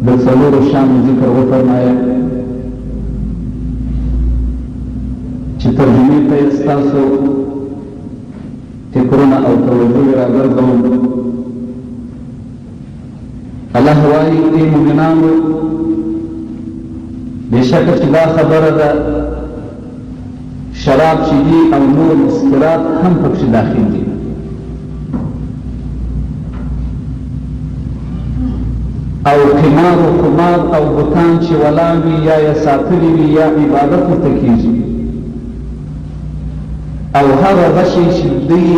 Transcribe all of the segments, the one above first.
د څلورو شیانو ذکر وفرمایه چې ترجمې ته یې ستاسو فکرونه او توجه راګرځوم. الله وایي ای مؤمنانو بېشکه چې دا خبره ده شراب چې دي او نور مسکرات هم پکې داخل دي. او قمار و خمار او بوتان چې ولاړ وي یا یې ساتلي وي یا عبادت ورته کېږي او هغه غشی چې دوی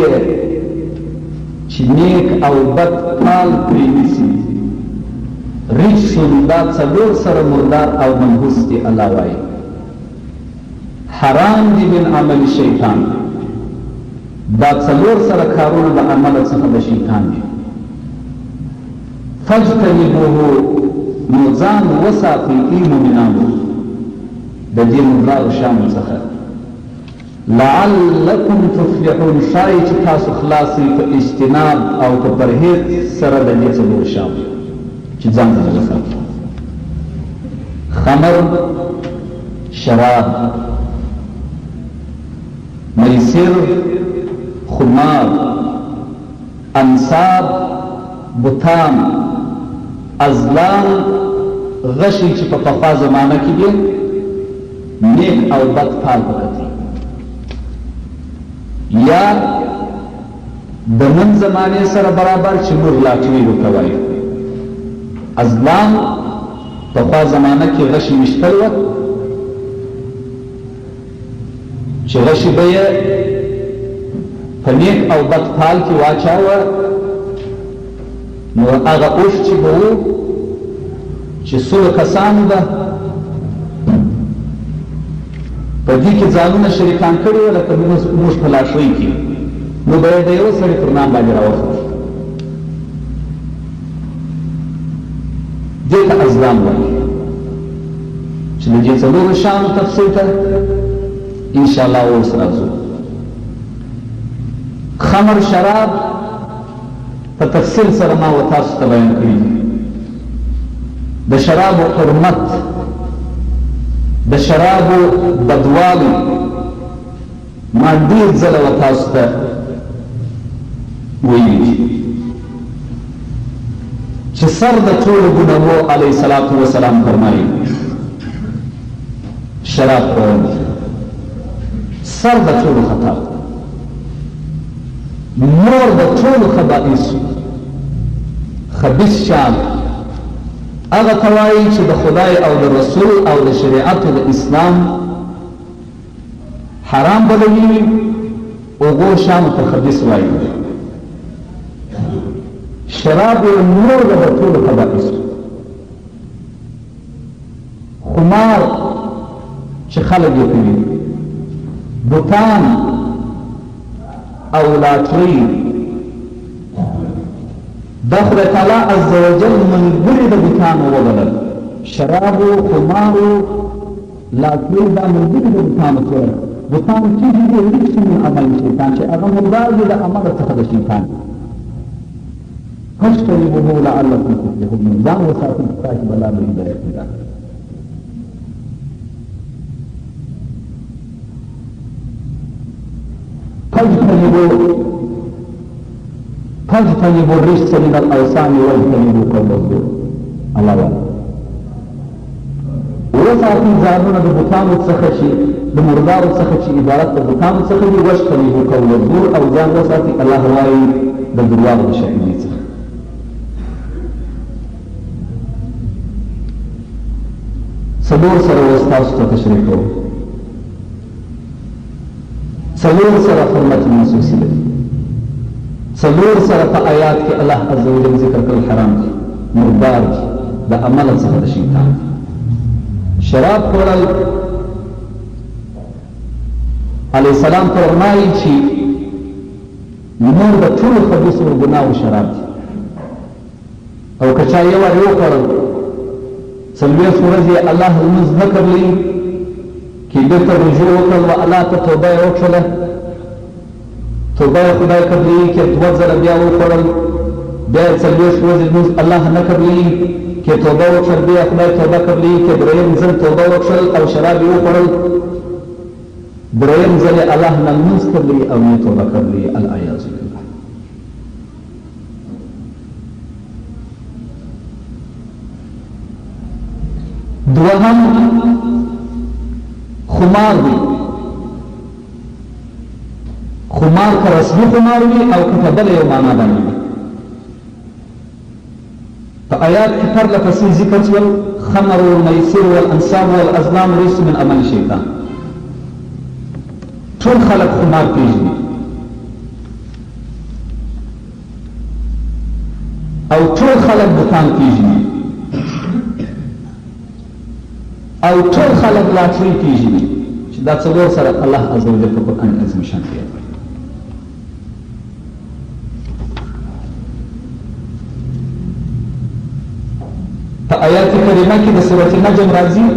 چې نیک او بد پال پرې نیسي رجسون دا څلور سره مردار او منحوس دي. الله وایي حرام دي من عمل شیطان، دا څلور سره کارونه د عمل څخه د شیطان دي. فاجتنبوه نو ځان وساتئ ای مؤمنانو د دې مردارو شیانو څخه لعلکم تفلحون شاید چې تاسو خلاصئ په اجتناب او په پرهیز سره د دې څلورو شیانو چې ځان ته وساتئ. خمر، شراب، میسر، خمار، انصاب، بوتان، ازلام، غشی چې په پخوا زمانه کې دي نیک او بد پال پکتي یا د نن زمانه سره برابر چې موږ لاټري وکوي. ازلام پخوا زمانه کې غشی مشتل و چې غشی به یې په نیک او بد پال کې واچاوه نو هغه اوښ چې به و چې څو کسانو به په دې کې ځانونه شریکان کړي وو لکه موږ په لاشوی کې نو به یې د یو سړي پر نام باندې راوخت. دې ته ازلام وایي چې د دې څلورو شیانو تفصیل ته انشاءالله اوس راځو. خمر، شراب په تفصیل سره ما و تاسو ته بیان کړي. د شرابو حرمت، د شرابو بدوالی ما ډېر ځله و تاسو ته ویلي چې سر د ټولو ګناهو علیه الصلاة وسلام فرمایي شراب خوړل سر د ټولو خطا، مور د ټولو خبائثو. خبیث شیان هغه ته وایي چې د خدای او د رسول او د شریعت د اسلام حرام بلوي، هغو شیانو ته خبیث وایي. شراب مور د ټولو خبائثو. خمار چې خلک یې کوي، بوتان او لاټري دا خدای تعالی عز وجل ملګري د بوتانو وبلل. شرابو، خمارو، لاټري دا ملګري د بوتانو کړل. بوتان چیز دي رجس من عمل شیطان چې هغه مردار دي د عمل څخه د شیطان. فاجتنبوه لعلکم تفلحون ځان وساتئ تاسو بلا به هدایت ده. فاجتنبوا الرجس من الاوثان واجتنبوا قول الزور. الله وایي وساتئ ځانونه د بوتانو څخه چې د مردارو څخه چې عبارت د بوتانو څخه دي. واجتنبوا قول الزور او ځان وساتئ الله وایي د درواغو د شاهدۍ څخه. څلور سره اوس تاسو ته تشریح کوم. څلور سره حرمت محسوسي ده. څلور سره په آیات کې الله عز وجل ذکر کړل حرام دي، مردار دي، د عمل څخه د شیطان. شراب خوړل علیه السلام فرمایي چې مور د ټولو خبیثو ګناهو شراب دي. او که چا یو وار وخوړل څلوېښت ورځې الله لمونځ نه کولی کې بېرته رجوع وکړل و الله ته توبه یې وکړله، توبه یې خدای قبلوي کې دوه ځله بیا وخوړل بیا یې څلوېښت ورځې لمونځ الله نه قبلوي کې توبه وکړل، بیا خدای توبه قبلي، کې دریم ځل توبه وکړل او شراب یې وخوړل، دریم ځل یې الله نه لمونځ قبلي او نه توبه قبلي. العیاذ بالله. دوهم خمار دی. خمار که رسمي خمار وي او که په بله یو معنا باندې وي. په آیات کې پرله پسې ذکر شول خمر والمیسر والانصاب والازلام رجس من عمل شیطان. ټول خلق خمار پیژني او ټول خلق بوتان پیژني او ټول خلق لاټري پیژني چې دا څلور سره الله عز وجل په قرآن عظیم شان کې په آیات کریمه کې د سورۃ النجم راځي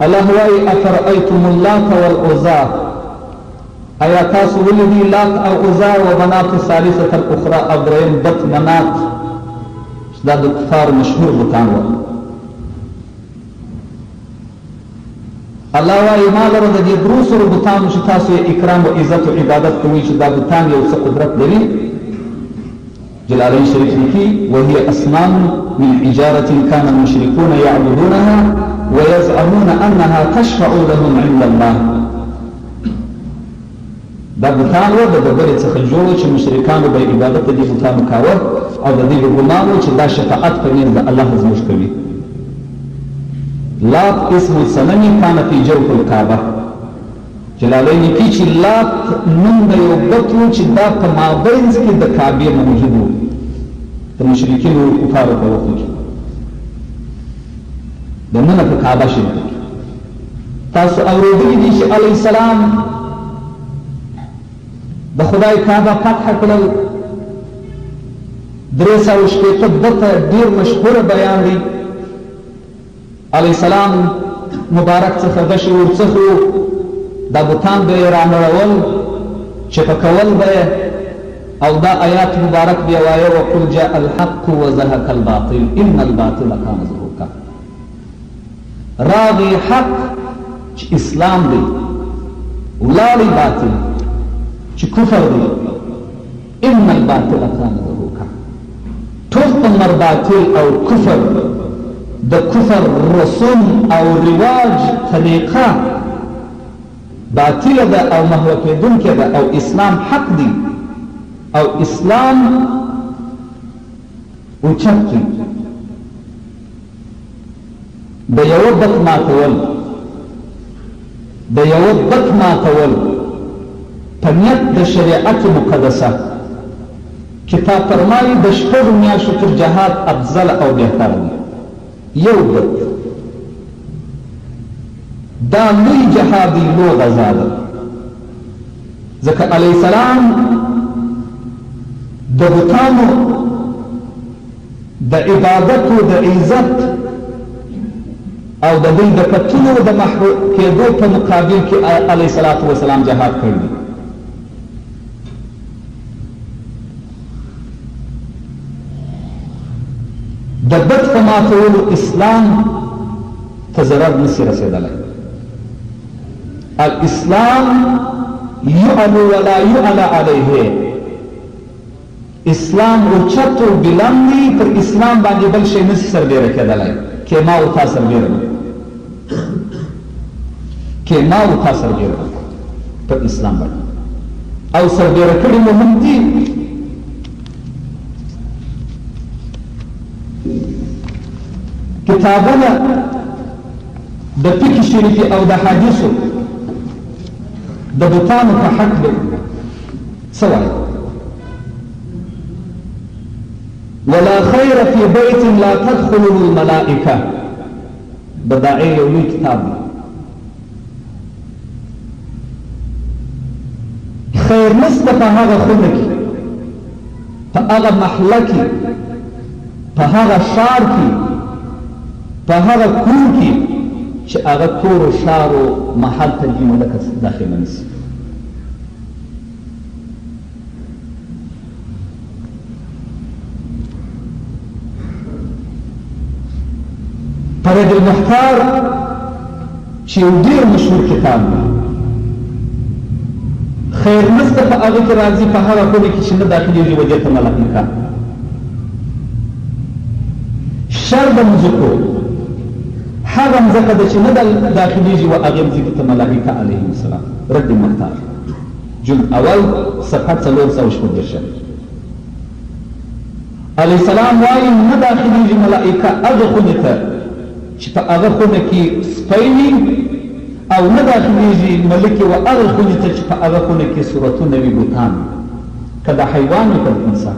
الله وايي افرأيتم اللات والعزى آیا تاسو ولیدي لات او عزى ومنات الثالثة الاخرى او دریم بت منات دا د کفار مشهور بتان و. الله وايي ما لره د دې درو سره بتانو چې تاسو یې اکرام او عزت او عبادت کوئ چې دا بتان یو څه قدرت لري. جلالین شریف لیکي وهي اصنام من حجارة كان المشركون يعبدونها ويزعمون انها تشفع لهم عند الله. دا بوتان و د ډبرې څخه جوړ چې مشرکانو به عبادت د دې بوتانو کاوه او د دې ګمان و چې دا شفاعت په نيز د الله زموږ کوي. لات اسم الصنم كان في جوف الكعبه. جلالین لیکي چې لات نوم د یو بت و چې دا په مابینځ کې د کعبې موجود و د مشرکینو کفارو په وخت کې دننه په کعبه شریف کې. تاسو اورېدلي دي چې علیه السلام د خدای کعبه فتح کړل. 360 دته ډیر مشهور بیان دی. علیه السلام مبارک څخه غشي ورڅخه دا بوتان به رانړول چپکول به او دا آیات مبارک بیا وایه وقل جاء الحق وزهق الباطل ان الباطل كان زهوقا. راغی حق چې اسلام دی ولاړی باطل چې کفر دی. ان الباطل كان زهوقا. ټول عمر باطل او کفر د کفر رسوم او رواج طریقه باطل ده او محو کېدونکې ده او اسلام حق دی او اسلام اوچت دی. د یو بت ماتول د یو بت ماتول په نیت د شریعت مقدسه کتاب فرمایي د شپږو میاشتو تر جهاد افضل او بهتر دی. یو بت دا لوی جهادي لو غزا ده. ځکه علیه السلام د بتانو د عبادت او د عزت او د دوی د کتلو د محو کېدو په مقابل کې علیه الصلاة والسلام جهاد کړی. د بت په ماتولو اسلام ته ضرر نشي رسېدلی. الاسلام يعلو ولا يعلى عليه. اسلام اوچت او بلند دی، پر اسلام باندې بل شی نشي سربیره کېدلی. کې ما او تا سربیره کې ما او تا سربیره پر اسلام باندې او سربیره کړي مو هم دي. کتابونه د فقه شریفي او د حدیثو د بوتانو په حق دی څه وایي؟ ولا خیر فی بیت لا تدخله الملائکه. د داعی یو لوی کتاب دی. خیر نشته په هغه خونه کې، په هغه محله کې، په هغه ښار کې، په هغه کور کې چې هغه کور و ښار و محل ته دې ملکه داخله نشي. فرد المحتار چې یو ډېر مشهور کتاب دی، خیر نسته په هغه کې راځي په هغه خونې کې چې نه داخلېږي وجې ته ملائکه، شر د مځکو هغه مځکه ده چې نه داخلېږي و هغې مځکې ته ملائکه علیهم السلام. رد المختار جلد اول صفحه 414. علیه السلام وایي نه داخلېږي ملائکه هغه خونې ته چې په هغه خونه کې سپی وي، او نه داخلېږي ملکې و هغه خونې ته چې په هغه خونه کې صورتونه وي بوتان، که د حیوان وي که د انسان.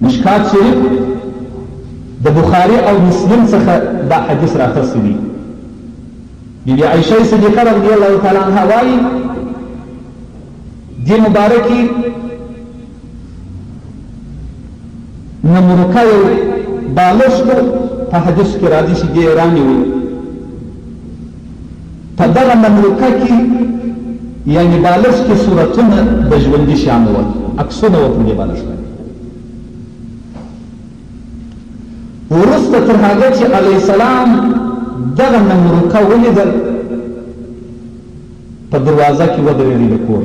مشکات شریف د بخاري او مسلم څخه دا حدیث راخستی دی. بیبي عایشه صدیقه رضی الله تعالی عنها وایي دې مبارکي نمرکه یو بالښت په حدیث کې راځي چې دې رانیوي، په دغه نمرکه کې یعنې بالښت کې صورتونه د ژوندي شیان ول، عکسونه وه په دې بالښت باندې. وروسته تر هغه چې علیه السلام دغه نمرکه ولیدل په دروازه کې ودرېدی د کور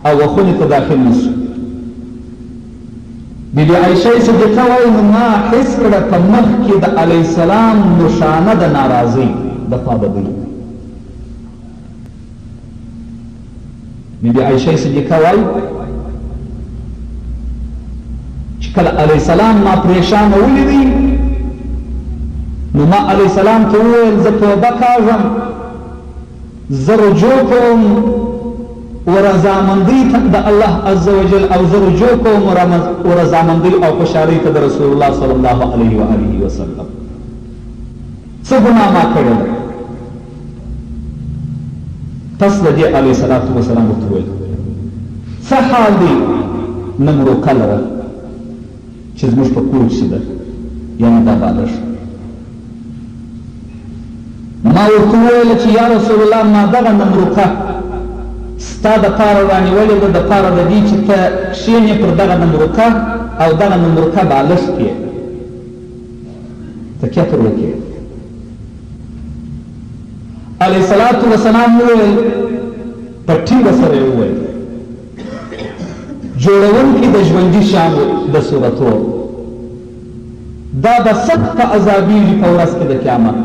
او خونې ته داخل نه شو. بیبي عایشه صدیقه وایي نو ما حس کړه په مخ کې د علیه السلام نشانه د ناراضۍ د خوا د دوی. بیبي عایشه صدیقه وایي چې کله علیه السلام ما پریشانه ولیدی نو ما علیه السلام ته وویل زه توبه کاږم، زه رجوع کوم ورضامندۍ د الله عز وجل، او زه رجوع کوم ورضامندۍ او خوشحالۍ ته د رسول الله صلی الله علیه و آله وسلم. څه ګناه ما کړې ده؟ پس د دې علیه الصلاة وسلام ورته وویل څه حال دی نمرکه لره چې زموږ په کور کښې ده، یعنې دا بالښت. ما ورته وویل چې یا رسول الله ما دغه نمرکه ستا دپاره رانیولې ده دپاره د دې چې ته کښېنې پر دغه نمرکه او دغه نمرکه بالښت کې تکیه پر وکړې. علیه الصلاة وسلام وویل په ټینګه سره یې وویل جوړونکي د ژوندي شیانو د صورتو دا به سخت په عذابېږي په ورځ کې د قیامت.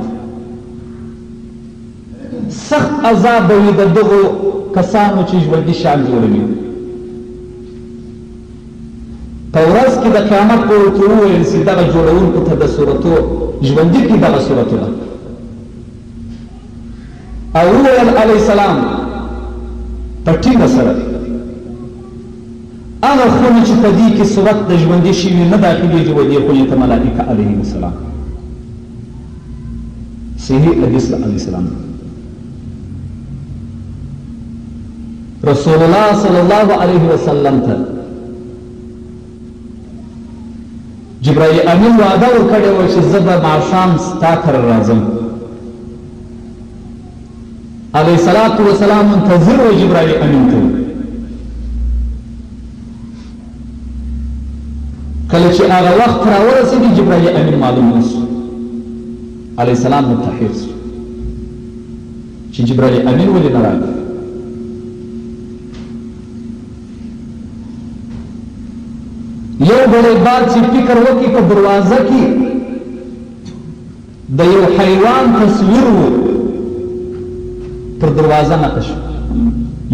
سخت عذاب به وي د دغو کسانو چې ژوندي شیان جوړوي. په ورځ کې د قیامت به ورته وویل سي دغه جوړونکو ته د صورتو ژوندي کړي دغه صورتونه. او وویل علیه السلام په ټینګه سره هغه خونې چې په دې کې صورت د ژوندي شوي نه داخلېږي و دې خونې ته ملائکه علیهم السلام. صحیح حدیث د علیه السلام. رسول الله صلی الله علیه وسلم ته جبرائیل امین وعده ورکړې وه چې زه به ماښام ستا کره راځم. علیه الصلاة وسلام منتظر و جبرائیل امین ته. کله چې هغه وخت راورسېدي جبرائیل امین معلوم نه شو. علیه السلام متحیر شو چې جبرائیل امین ولې نه راغی. یو بلې بار چې فکر وکړي په دروازه کې د یو حیوان تصویر و پر دروازه نقش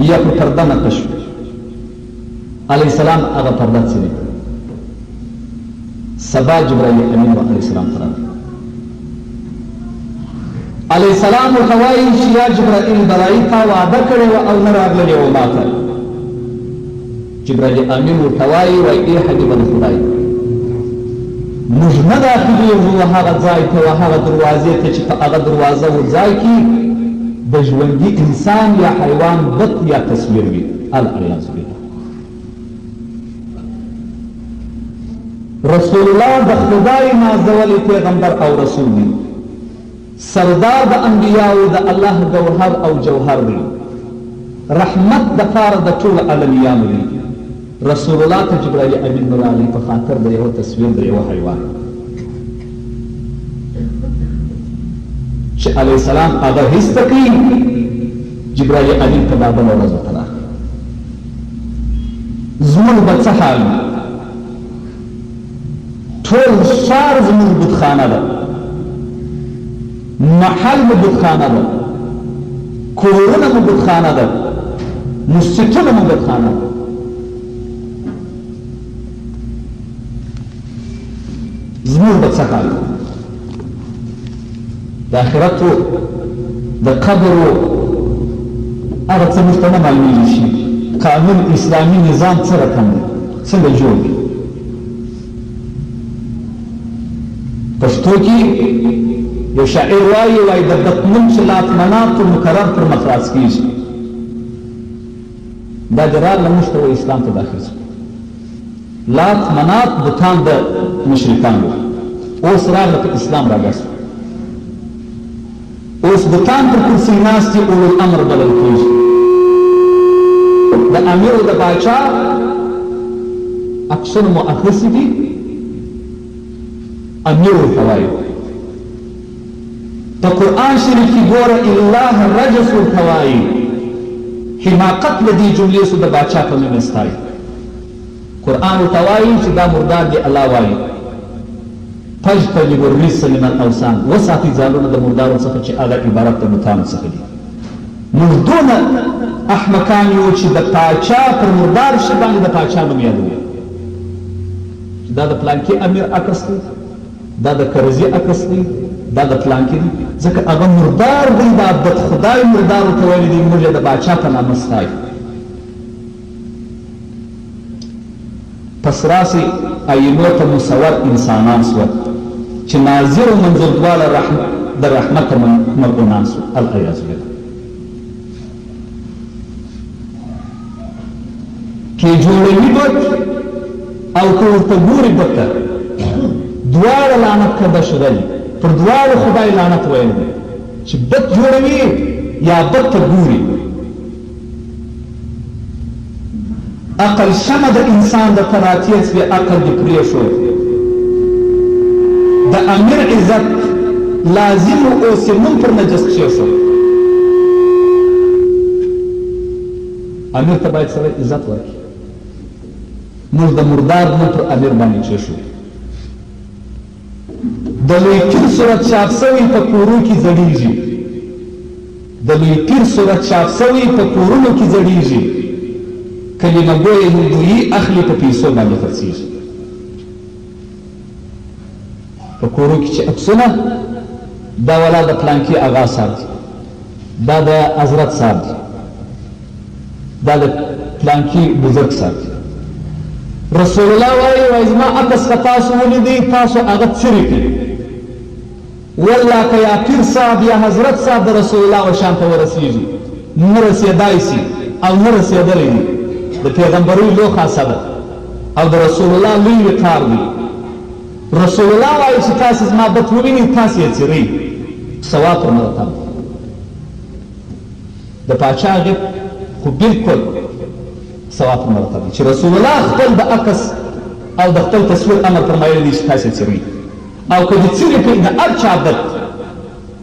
یا پر پرده نقش. علیه السلام هغه پرده څیرې سبا جبرائیل امین و علیه السلام ته راغی. علیه السلام ورته وایي چې یا جبرائیل برایي تا وعده کړې وه او نه راغللې وه ما ته. جبرائیل امین ورته وایي ای حبیبه د خدای موږ نه داخلېږو هغه ځای ته و هغه دروازې ته چې په هغه دروازه و ځای کې د ژوندي انسان یا حیوان بت یا تصویر وي. العیاذ بالله. رسول الله د خدای نازولی پیغمبر او رسول دی، سردار د انبیاو د الله گوهر او جوهر دی، رحمت د پاره د ټول عالمیانو دی. رسول الله ته جبرائیل امین راغی په خاطر د یو تصویر د یو حیوان. چې علیه السلام هغه هیڅ ته کوي جبرائیل امین ته دا بله ورځ ورته راغی زموږ به څه حال ټول ښار زموږ بتخانه ده محل مو بتخانه ده کورونه مو بتخانه ده مسجدونه مو بتخانه ده زموږ به څه حال د آخرتو د قبرو هغه څه موږ ته نه معلومیږي شي قانون اسلامي نظام څه رقم دی څنګه جوړ دی پښتو کې یو شاعر وایي د بطنون چې لات منات مکرر پر مخ راڅ کېږي دا د راغله موږ ته وایي اسلام ته داخل شو لات منات بوتان د مشرکانو اوس راغله په اسلام راګرځي اوس بوتان پر کرسۍ ناستې اولو الامر بلل کېږي د امیر او د باچا عکسونه مو اخیستي دي امیر ورته وایي په قرآن شریف کې ګوره الله رجس ورته وایي حماقت له دې جملې سو د باچا په نوم ستایي قرآن ورته وایي چې دا مردار دی الله وایي فاجتنبوا الرجس من الاوثان وساتي ځانونه د مردارو څخه چې هغه عبارت د بتانو څخه دي موږ دونه احمقان یو چې د پاچا پر مردار شي باندې د پاچا نوم یادوي چې دا د پلانکي امیر عکس دی دا د کرزي عکس دی دا د پلانکي دی ځکه هغه مردار دی دا بد خدای مردار ورته ویلي دی موږ د باچا په نامه ستایو پس راسې آینو ته مصور انسانان سوه چې ناظر و منظور دواړه د رحمت مرغونان سوه العیاذ بالله کې جوړوي بت او که ورته ګوري بت ته دواړه لعنت کرده شده دي پر دواړو خدای لعنت ویل دی چې بت جوړوي یا بت ته ګوري عقل شمه د انسان د تراتیت به عقل دې پرېښود د امیر عزت لازم اوسې مون پر نجس کښېښود امیر ته باید سړی عزت ورکړي موږ د مردار نوم پر امیر باندې کښېښود د لوی پیر صورت چاپ سوی په کورو کې زړیږي د لوی پیر صورت چاپ سوی په کورونو کې زړیږي کلمه ګویه هندویي اخلي په پیسو باندې خرڅېږي په کورو کې چې عکسونه دا ولا د پلانکي اغا صاحب دی دا د حضرت صاحب دی دا د پلانکي بزرګ صاحب دی رسول الله وایي زما عکس که تاسو ولیدئ تاسو هغه څرې کړئ والله که یا پیر صاحب یا حضرت صاحب د رسول الله و شان ته ورسېږي نه رسېدای سي او نه رسېدلی دي د پیغمبرۍ لوی خاصه ده او د رسول الله لوی وقار دی رسول الله وایي چې تاسې زما بت ووینئ تاسې یې څیرئ ثواب پر مرتب د پاچا غیب خو بلکل ثواب پر مرتب دی چې رسول الله خپل د عکس او د خپل تصویر امر فرمایلی دی چې تاسې یې څیرئ او که دې څیرې کړئ د هر چا بت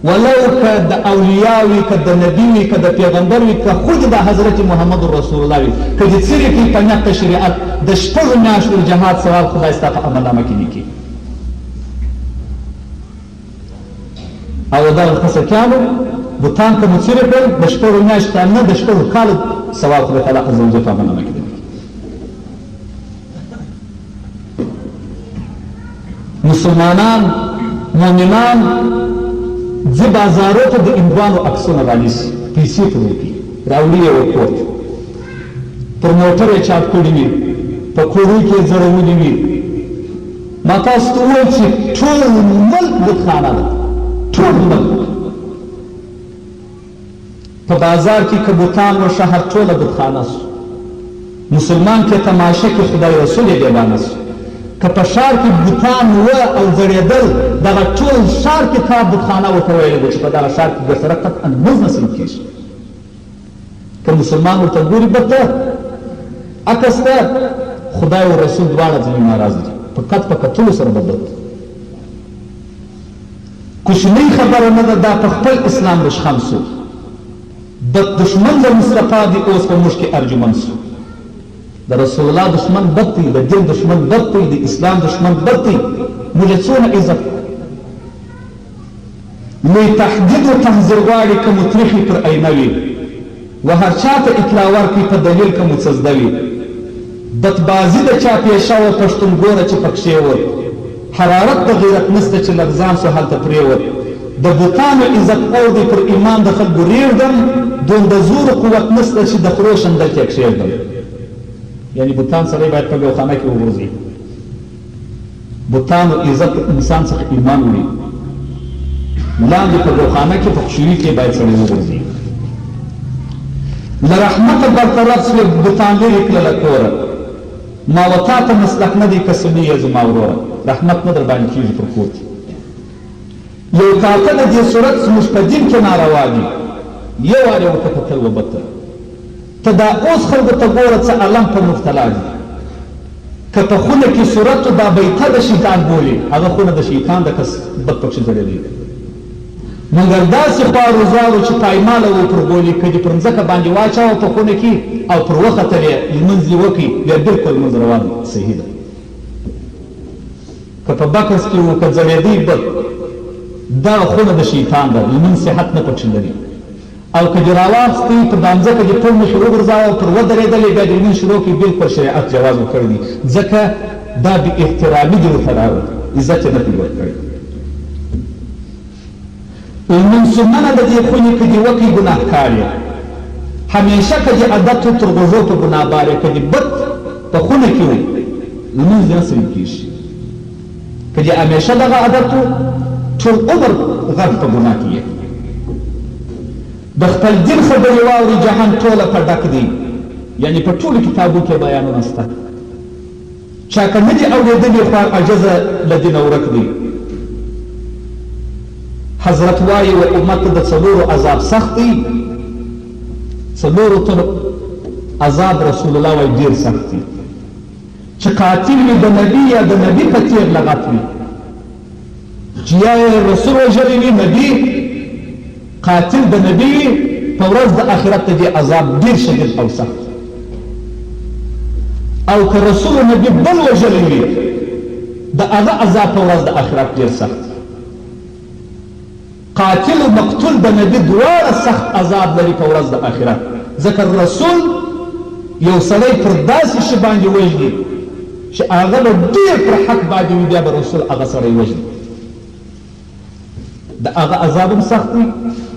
ولو که د اولیاء وي که د نبي وي که د پیغمبر وي که خود د حضرت محمد رسول الله وي که دې څیرې کړئ په نقد شریعت د شپږو میاشتو جهاد ثواب خدای ستا په عملنامه کې لیکي او دغه خسکیانو بوتان که مو څیرې کړل د شپږو میاشتو نه د شپږو کالو ثواب خدای تعالی عز وجل په عملنامه کې لیکي مسلمانان مؤمنان ځي بازارو ته د هندوانو عکسونه رانیسي پیسې پرې وکړي راوړي یې ورکور پر موټر یې چاپ کړي وي په کورو کې یې ځړولي وي ما تاسو ته وویل چې ټول ملک بتخانه ده ټول ملک په بازار کې که بوتان و شهر ټوله بتخانه سو مسلمان که تماشه کې خدای رسول یې دیوانه سو که په ښار کې بوتان و او زړېدل دغه ټول ښار کې تا بتخانه ورته ویلی دی چې په دغه ښار کې درسره قطعا مزد نصیب کېږي که مسلمان ورته ګوري بد ته عکس ته خدای او رسول دواړه ځینې ناراضه دي په قط په کتلو سره به بد کوچنۍ خبره نه ده، دا په خپل اسلام رشخم سو. د دشمن د مصطفی دی اوس په موږ کې ارجمن سو. د رسول الله دشمن بد دی، د دین دشمن بد دی، د اسلام دشمن بد دی. موږ څونه عزت لوی تحدید و تحذیر غواړي که مو تریخي پر آینه وي و هر چا ته اطلاع ورکړي په دلیل که مو څه زده وي. بدبازي د چا پیشه وه پښتون ګوره چې پکښې وه. حرارت د غیرت نسته چې لغزان سو هلته پرېوت. د بوتانو عزت اور دی پر ایمان د خلکو ریږدم، دون د زور قوت نسته چې د خرو شندل کې کښېږدم. یعنې بوتان سړی باید په ګوخانه کې وغورځي. بوتانو عزت انسان څخه ایمان وړي، لاندې په ګوخانه کې په خوشوي کې باید سړی وغورځي. له رحمته برطرف سوې بوتان لرې کړله کوره، ما و تا ته مسلک نه دی که سني یې زما وروره. رحمت نه در باندې کېږي پر کور کې. یو کاکه د دې صورت زموږ په دین کې ناروا دي. یو وارې ورته کتل وبته ته دا اوس خلکو ته ګوره څه علم په مبتلا دي. که په خونه کې صورت دا بیته د شیطان بولي، هغه خونه د شیطان د کس بد پکښې ځړېدلی. مګر داسې خوارو زارو چې پایماله و پر ګولي، که دې پر مځکه باندې واچوه په خونه کې او پر وختل یې لمونځ یې وکړي، بیا بلکل لمونځ روان صحیح ده. که په بکس کې و که ځړېدی بد، دا خونه د شیطان ده، لمونځ صحت نه پکښې لري. او که دې راواخستی په دا مځکه دې ټول مخې وګرځاوه پر ودرېدلې، بیا دې لمونځ شروع کړي، بلکل شریعت جواز ورکړی دی، ځکه دا بې احترامي دې ورته راوړي، عزت یې نه پرې ورکړی. لمونځ سنه د دې خونې که دې وکړي ګناهکار یې. همیشه که دې عادت تر غوږو په ګناه بار یې، که دې بد په خونه کې وي لمونځ دې نه صحیح کېږي. که دې همیشه دغه عادت و ټول عمر غرق په ګناه کې یې. د خپل دین خبرې واوري جهان ټوله په ډک دی، یعنې په ټولو کتابو کې بیانونه شته. چا که نه دي اورېدلي خو عجزه له دینه ورک دی. حضرت وایي و امت د څلورو عذاب سخت دی، څلورو تر عذاب رسول الله وایي ډېر سخت دی. چې قاتل وي د نبي یا د نبي په تیر لغت وي، چې یا رسول وژلی وي نبي، قاتل د نبي وي، په ورځ د آخرت د دې عذاب ډېر شدید او سخت. او که رسول نبي بل وژلی وي، د هغه عذاب په ورځ د آخرت ډېر سخت. قاتل و مقتول د نبي دواړه سخت عذاب لري په ورځ د آخرت. ځکه رسول یو سړی پر داسې شي باندې وژني چې هغه به ډېر پر حق باندې وي، بیا به رسول هغه سړی وژني، د هغه عذاب هم سخت وي.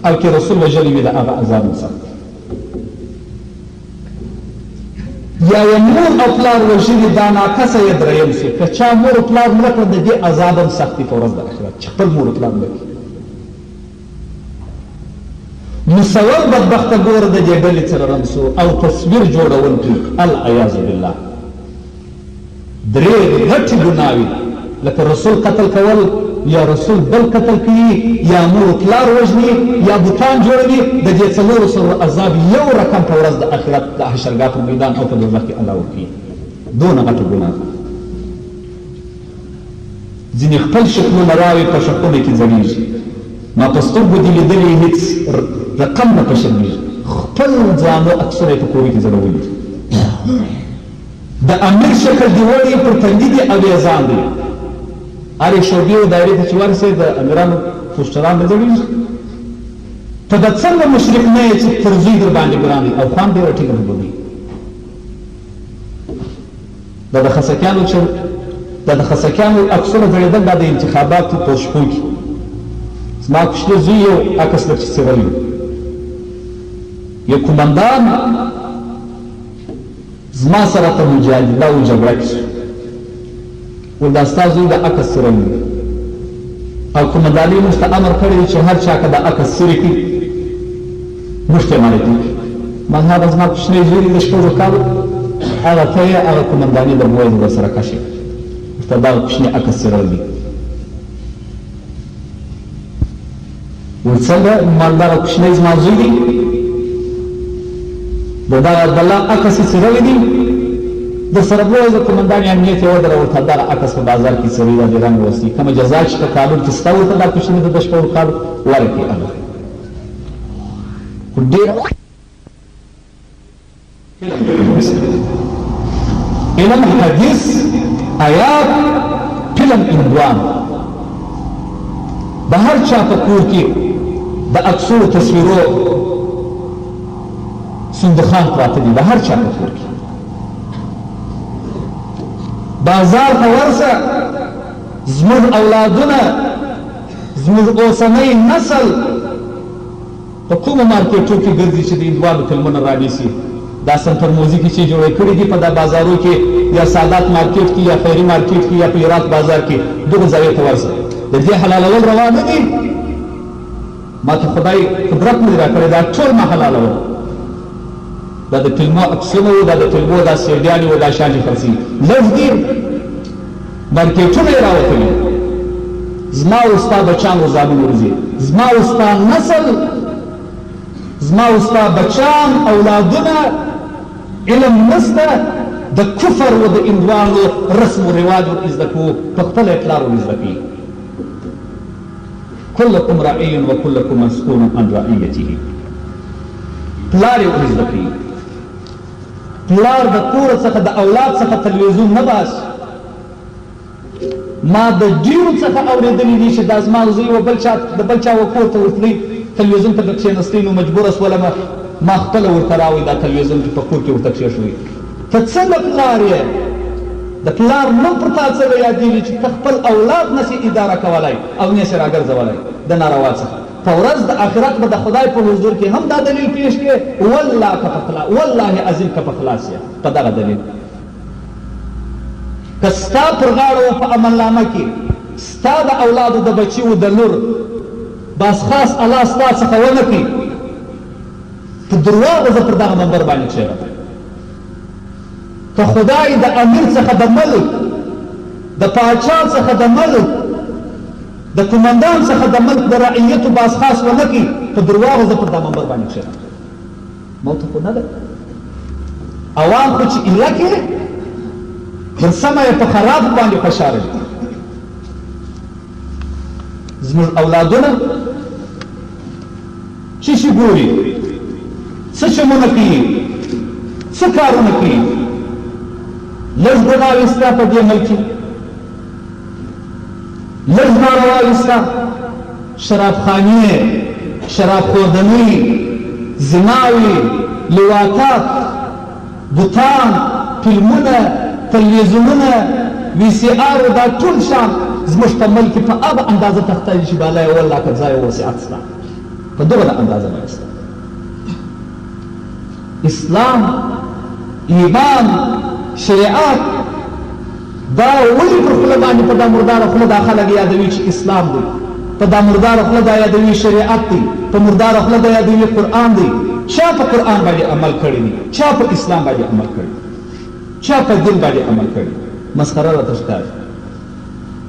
او که رسول وژلی وي د هغه عذاب هم سخت وي. یا یې مور او پلار وژلي، دا ناکسه یې دریم سي. که چا مور او پلار مړه کړه د دې عذاب هم سخت وي په ورځ د آخرت، چې خپل مور او پلار مړه کړي. مصور بدبخته ګوره د دې ډلې سره رمسو او تصویر جوړونکي، العیاذ بالله. درې غټې ګناوې، لکه رسول قتل کول، یا رسول بل قتل کوي، یا مور پلار وژني، یا بوتان جوړوي. د دې څلورو سره عذاب یو رقم په ورځ د آخرت د حشرګاه په میدان او په دوزخ کې الله ورکوي. دونه غټه ګناه. ځینې خپل شکلونه راوي په شکونه کې ځړېږي. ما په سترګو دې لیدلي هېڅ رقم نه په شرمېږي. خپل ځانو عکسونه یې په کورو کې ځړولي. د امیر شکل دې وړي پر تندي دي اویزان دی. هرې شعبې و دایرې ته چې ورسې د امیرانو پوسټران به ځړېږي. ته د څنګه مشرک نه یې چې تر زوی در باندې ګران دی او خوان ډېره ټیټه بولي. دا د خسکیانو چې دا د خسکیانو عکسونه ځړېدل، دا د انتخاباتو په شپو کې. زما کوچنی زوی یو عکس لږ چې څېرلی یو قومندان زما سره ته مجادله و جګړه کې شو. ول دا ستا زوی د عکس څېرلی او قومندانۍ موږ ته امر کړی دی چې هر چا که دا عکس څېرې کړي موږ ته یې مالې کړي. ما هغه زما کوچنی زوی دی د شپږو کالو، هغه ته یې هغه قومندانۍ د بوی د سره کشي ورته دغه کوچني عکس څېرلی. ول څنګه ما دغه کوچنی زما زوی دی، د دغه عبدالله عکس یې څېرلی دی، د سربلوی د قمندان امنیت یې ودرول ته دغه عکس په بازار کې سړي دا د رنګ وستي کومه جزا چې په قانون کې ستا ورته دا کوشنې د بشپړ کال ورکړي هغه خو ډېر علم حدیث آیات فلم اندوان د هر چا په کور کې د عکسو تصویرو صندوقان پراته دي د هر چا په کور کې بازار ته ورسه زموږ اولادونه زموږ اوسنی نسل په کومو مارکیټو کې ګرځي چې د هندوانو فلمونه رانیسي دا سنتر موزیکي چې جوړې کړي دي په دا بازارو کې یا سادات مارکیټ کې یا خیري مارکیټ کې یا په هرات بازار کې دغه ځای ته ورسه د دې حلالول روا نه دي ما ته خدای قدرت مې راکړی دا ټول ما حلالول دا د فلمو عکسونه وو دا د فلمو دا سیډیانې وو دا شانې خرڅي لږ دي مارکیټونه یې راوتلي زما او ستا بچیان و زامن ورځي زما او ستا نسل زما او ستا بچیان اولادونه علم نسته د کفر و د هندوانو رسم و رواج ور زده کوو په خپله یې پلار ور زده کوي کلکم راعی و کلکم مسئول عن رعیته پلار یې ور زده کوي پلار د کور څخه د اولاد څخه تلویزیون نه باس ما د ډیرو څخه اورېدلي دي چې دا زما زوی و بل چا د بل چا و کور ته ورتلی تلویزیون ته به کښېنستی نو مجبوره سولمه ما خپله ورته راوړي دا تلویزیون چې په کور کې ورته کښېښوي ته څنګه پلار یې د پلار نوم پر تا څه یادېږي چې ته خپل اولاد نسې اداره کولی او نسې راګرځولی د ناروا څخه په ورځ د آخرت به د خدای په حضور کې هم دا دلیل پیش کړې والله عظیم که په خلاص یې په دغه دلیل که ستا پر غاړه په عملنامه کې ستا د اولادو د بچیو د لور بس خاص الله ستا څخه ونه کړي په درواغو زه پر دغه منبر باندې کښېنم که خدای د امیر څخه د ملک د پاچا څخه د ملک د قمندان څخه د ملک د رعیتو باس خاص ونه کړي په درواغو زه پر دا منبر باندې کښېنم موته خو نه ده عوام خو چې ایله کې پر سمه یې په خرابو باندې خوشحاله دي زموږ اولادونه چې شي ګوري څه چمونه کوي څه کارونه کوي لږ ګناوې ستا په دې ملک کې لږ نارواوې ستا شرابخانې شرابخوردنۍ زناوې لواطات بوتان فلمونه تلویزیونونه وی سی آر دا ټول شان زموږ په ملک کې په هغه اندازه تخته دي چې بالا یې والله که ځای وسعت سته په دغه اندازه باندې سته اسلام ایمان شریعت دا ولې پر خوله باندې په دا مرداره خوله دا خلک یادوي چې اسلام دی په دا مرداره خوله دا یادوي شریعت دی په مرداره خوله دا یادوي قرآن دی چا په قرآن باندې عمل کړی دی چا په اسلام باندې عمل کړی چا په دین باندې عمل کړی مسخره راته ښکاري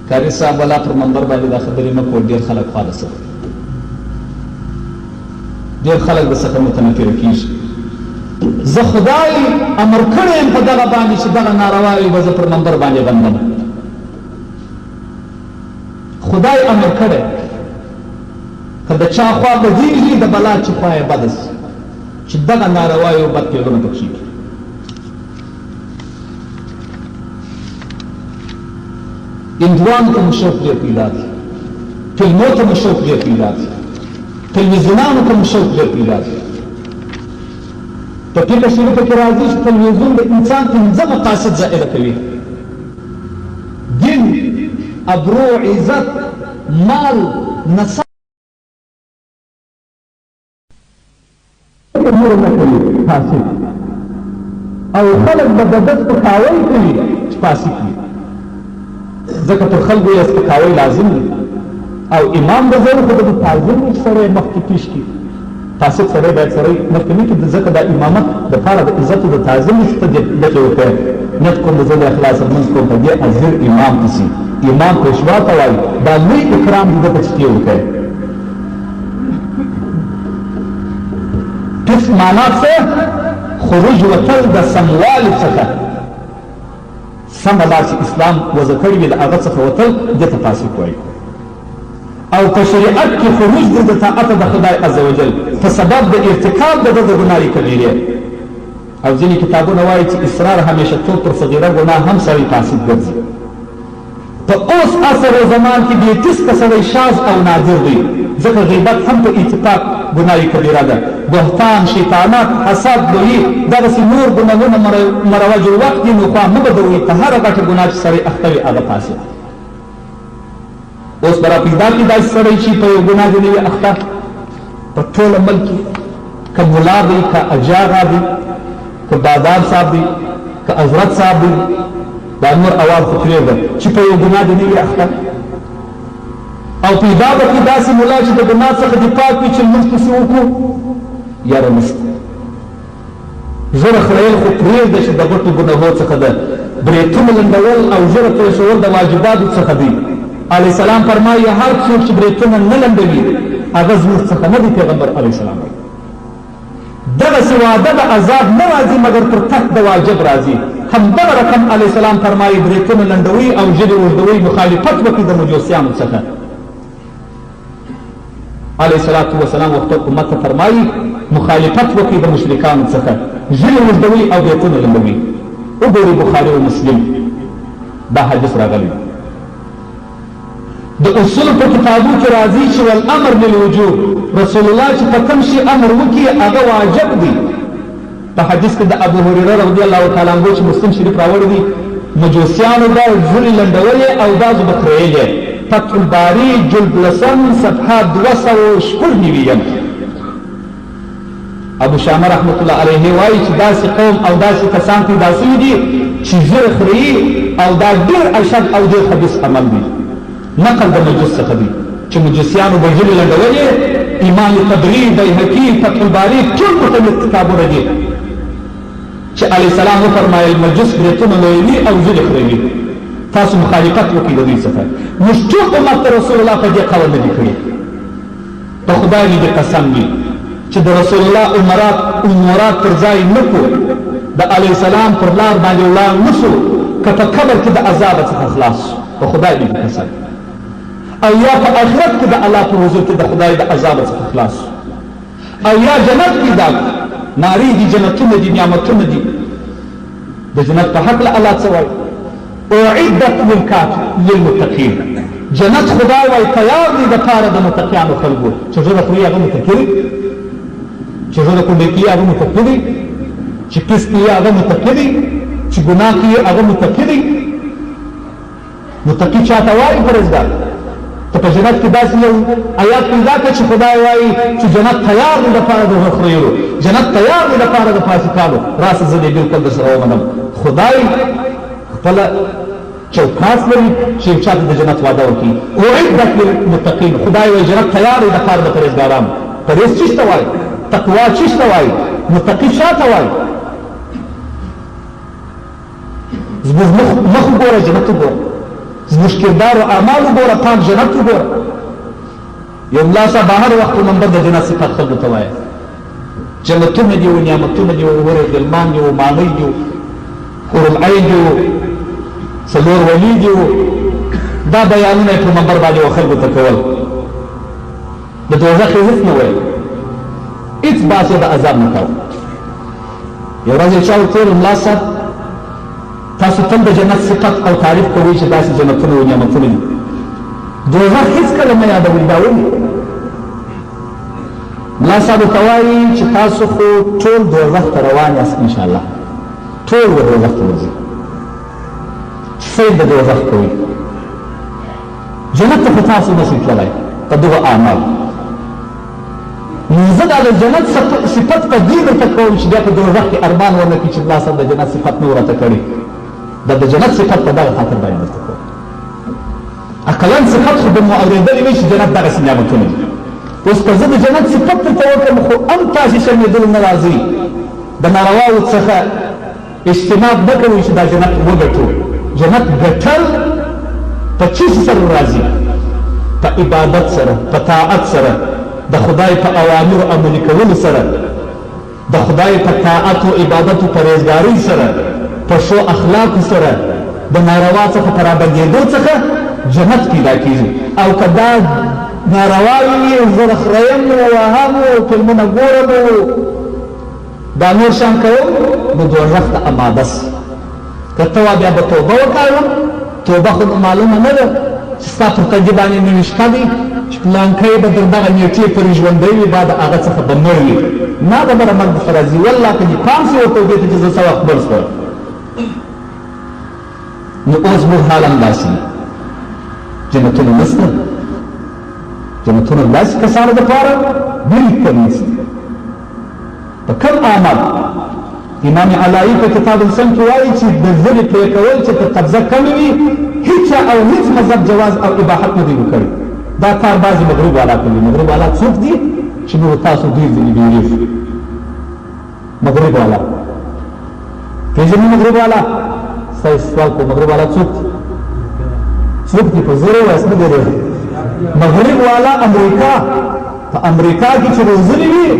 قاري صاحب والا پر منبر باندې دا خبرې مه کوه ډېر خلک خواله سره ډېر خلک درڅخه متنفره کېږي زه خدای امر کړی یم په دغه باندې چې دغه نارواوې به زه پر منبر باندې غندم خدای امر کړی که د چا خوا بدېږي د بلا چې خوا یې بده سي چې دغه نارواوې او بد پیغونه پکښې کړي هندوانو ته مو شوق ډېر پیدا دی فلمو ته مو شوق ډېر پیدا دی تلویزیونانو ته مو شوق ډېر پیدا دی په فقه شریفه کې راځي چې تلویزیون د انسان پنځه مقاصد ظاهره کوي دین ابرو عزت مال نسب فاسد او خلک به د ده سپکاوی کوي چې فاسد وي ځکه پر خلکو یې سپکاوی لازم دی او امام به زه خو د تعظیم سره مخکې پیش کړي فاسد سړی باید سړی مخکې نه کړي ځکه دا امامت دپاره د عزت او د تعظیم چې ته دغې وکړې نیت کوم د زه د اخلاص لمونځ کوم په دې حاضر امام پسې امام پیشوا ته وایي دا لوی اکرام دی ده ته چې ته یې وکړې معنا څه خروج وتل د سموالي څخه سمه لار چې اسلام وضع کړي وي د هغه څخه وتل دې ته فاسق وایي. او په شریعت کې خروج د طاعت د خدای عز وجل په سبب د ارتکاب د ګناه کبیره. او ځینې کتابونه وایي چې اصرار همیشه توب پر صغیره ګناه هم سړی فاسق ګرځي. په اوس عصر و زمان کې بې تسکه سړی شاذ او نادر دی، ځکه غیبت هم په اتفاق ګناه کبیره ده. بهتان، شیطانت، حسد، دویي دغسې نور ګناهونه مروج الوقت دي، نو خوا مه بدوئ په هره غټه ګناه چې سړی اخته وي هغه فاسق. اوس به را پیدا کړي داسې سړی چې په یو ګناه دې نه وي اخته په ټوله ملک کې، که ملا دی، که اجاغا دی، که بادار صاحب دی، که حضرت صاحب دی، دا نور اواز خو پرېږده چې په یو ګناه دې نه وي اخته. او پیدا به کړي داسې ملا چې د ګناه څخه دې پاک وي چې لمونځ پسې وکړو یاره نشته. ژره خریل خو پرېږده چې د غټو ګناهو څخه ده. بریتونه لنډول او ژره پرېښول د واجباتو څخه دي. علیه السلام فرمایي هر څوک چې بریتونه نه لنډوي هغه زموږ څخه نه دی. پیغمبر علیه السلام وایي دغسې وعده د عذاب نه راځي مګر پر تحت د واجب راځي. همدغه رقم علیه السلام فرمایي بریتونه لنډوي او ژبې اوږدوي مخالفت وکړي د مجوسیانو څخه. علیه الصلاة والسلام وخت امت ته فرمایي مخالفت وکړي د مشرکانو څخه، ژبې اوږدوي او بریتونه لنډوي. وګورئ بخاري او مسلم دا حدیث راغلی. د اصول په کتابو کې راځي چې والامر للوجوب، رسول الله چې په کوم شي امر وکړي هغه واجب دی. په حدیث کې د ابو هريره رضی الله تعالی عنه چې مسلم شریف راوړی دی، مجوسیانو دا ژوړې لنډولې او دا زبخرېلې. فتح الباري جلد لسم صفحه 290 ابو شامه رحمت الله علیه وایي چې داسې قوم او داسې کسان پیدا سوي دي چې ژر خوري او دا ډېر اشد او ډېر خبیث عمل دی. نقل د مجوس څخه دی چې مجوسیانو به ژبې لنډولې. امام طبري، بیهقي، فتح الباري ټول مختلف کتابونه دي چې علیه السلام وفرمایل مجوس بریتونه لویوي او ژبې خوري. تاسو مخالفت وکړئ د دوی څخه. موږ ټول امت ته رسول الله په دې قول نه دي کړي. په خدای مې دې قسم وي چې د رسول الله امورات پر ځای نه کړو، د علیه السلام پر لار باندې ولاړ نه شو، که په قبر کې د عذاب څخه خلاص شو. په خدای مې دې قسم. او یا په آخرت کې د الله په حضور کې د خدای د عذاب څخه خلاص شو. او یا جنت پیدا ناری دي، جنتونه دي، نعمتونه دي. د جنت په حق له الله څه وایي؟ اعدت للمتقین. جنت خدای وایي تیار دی د پاره د متقیانو خلکو چې ژبه خوري هغه متقي دی، چې ژبه کونډې کوي هغه متقي دی، چې کس کوي هغه متقي دی، چې ګناه کوي هغه متقي دی. متقي چاته وایي؟ پرهیزګار. ته په جنت کې داسې یو آیات پیدا کړه چې خدای وایي چې جنت تیار دی د پاره د خوريلو، جنت تیار دی د پاره د فاسقانو. راسه زه دې بالکل درسره ومنم. خدای خپله چوکاټ لري چې یو چاته د جنت وعده وکړي. اعدت للمتقین، خدای وایي جنت تیار دی د پاره د پرهیزګارانو. پرهیز چی ته وایي؟ تقوا چی ته وایي؟ متقي چاته وایي؟ زموږ مخ وګوره، جنت وګوره. زموږ کردار او اعمال وګوره، پاک جنت وګوره. یو ملا صاحب هر وخت په منبر د جنت صفات خلکو ته وایي. جنتونه دي او نعمتونه دي او ورې غلمان دي او ماڼۍ دي او حورالعین دي او څلور ولي دي. دا بیانونه یې په منبر باندې و خلکو ته کول. د دوزخ یې هېڅ نه ویل، هېڅ باس یې د عذاب نه کوه. یو ورځ یو چا ورته ویل ملا صاحب تاسو تل د جنت صفت او تعریف کوئ چې داسې جنتونه او نعمتونه دي، دوزخ هېڅکله مه یادوئ. دا ولې؟ ملا صاحب ورته وایي چې تاسو خو ټول دوزخ ته روان یاست انشاءالله، ټول به دوزخ ته ورځئ. سید د دوزخ کوئ، جنت ته خو تاسو نشئ تللی په دغو اعمالو. نو زه دا د جنت صفت په دې درته کوم چې بیا په دوزخ کې ارمان ونه کړي چې ملا صاحب د جنت صفت نه ورته کړي. دا د جنت صفت په دغه خاطر باندې درته کوم. عقلاً صفت خو به مو اورېدلې وي چې جنت دغسې نعمتونه دي. اوس که زه د جنت صفت درته وکړم خو هم تاسې شرمېدلو نه راځئ، د نارواو څخه اجتناب نه کوئ چې دا جنت وګټو. جنت ګټل په چیز سره راځي؟ په عبادت سره، په طاعت سره، د خدای په اوامرو عملي کولو سره، د خدای په طاعت او عبادت او پرهیزګارۍ سره، په ښو اخلاقو سره، د ناروا څخه په رابندېدو څخه جنت پیدا کېږي. او که دا نارواوې وي زه خریم وهم فلمونه ګورم دا نور شیان کوم نو دوزخ ته اماده سي. که ته وا بیا به توبه وکړم توبه خو معلومه نه ده چې ستا پر تندي باندې نوشته دی چې پلانکی به در دغه نیټې پورې ژوندی وي بعد هغه څخه به مړ وي ما به بره مرګ درته راځي والله که دې پام سي ورته توبې ته چې زه څه وخت مړ شوم. نو اوس موږ حال همداسې جنتونه نشته جنتونه داسې کسانو دپاره بالکل نشته. په کوم عمل امام علایي په کتاب السن کې وایي چې د ژبې پرې کول چې په قبضه کمې وي هیڅ او هیڅ مذهب جواز او اباحت نه دی وکړی. دا کار بعضې مغرب والا کوي. مغرب والا څوک دي چې موږ تاسو ډېر ځینې بیریږو. مغرب والا پېژنې مغرب والا ستاسو سوال کوم مغرب والا څوک دي څوک دي په زور یې وایاست نه دی مغرب والا امریکا په امریکا کې چې روزلي وي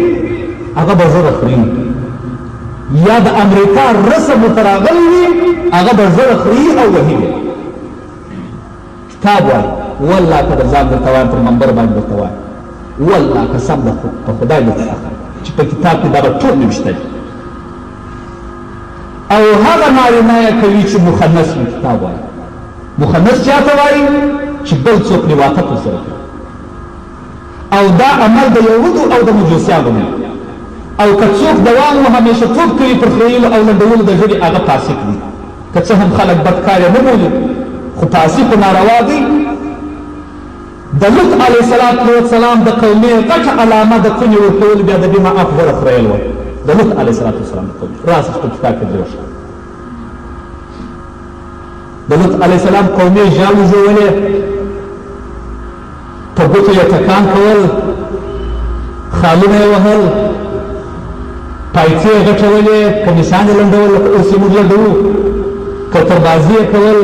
هغه به زر خوري یا د امریکا رسم ورته راغلی وي هغه به زر خوري او وهي وي. کتاب وایي والله که د ځان درته وایم پر منبر باندې درته وایم والله قسم د په خدای درته چې په کتاب کې دا به ټول نوشته دي. او هغه نارینه یې کوي چې مخنث وي. کتاب وایي مخنث چاته وایي چې بل څوک لواطت ورسره کوي او دا عمل د یهودو او د مجوسیانو نه. او که څوک دوام و همیشه توب کوي پر خریلو او لنډولو د ژبې هغه فاسق دي. که څه هم خلک بدکار یې نه بولي خو فاسق و ناروا دی. د لوط علیه السلام د قومې غټه علامه د کونې ورکول بیا د بما افضل خریل وه د لوط علیه السلام د قومې راسه خپل کتاب کې درشه د لوط علیه السلام قومې ژاولې ژولې په ګوتو یې ټکان کول خالونه یې وهل پایڅې یې غټولې کمیسان یې لنډول لکه اوس یې موږ لنډوو کوتربازي یې کول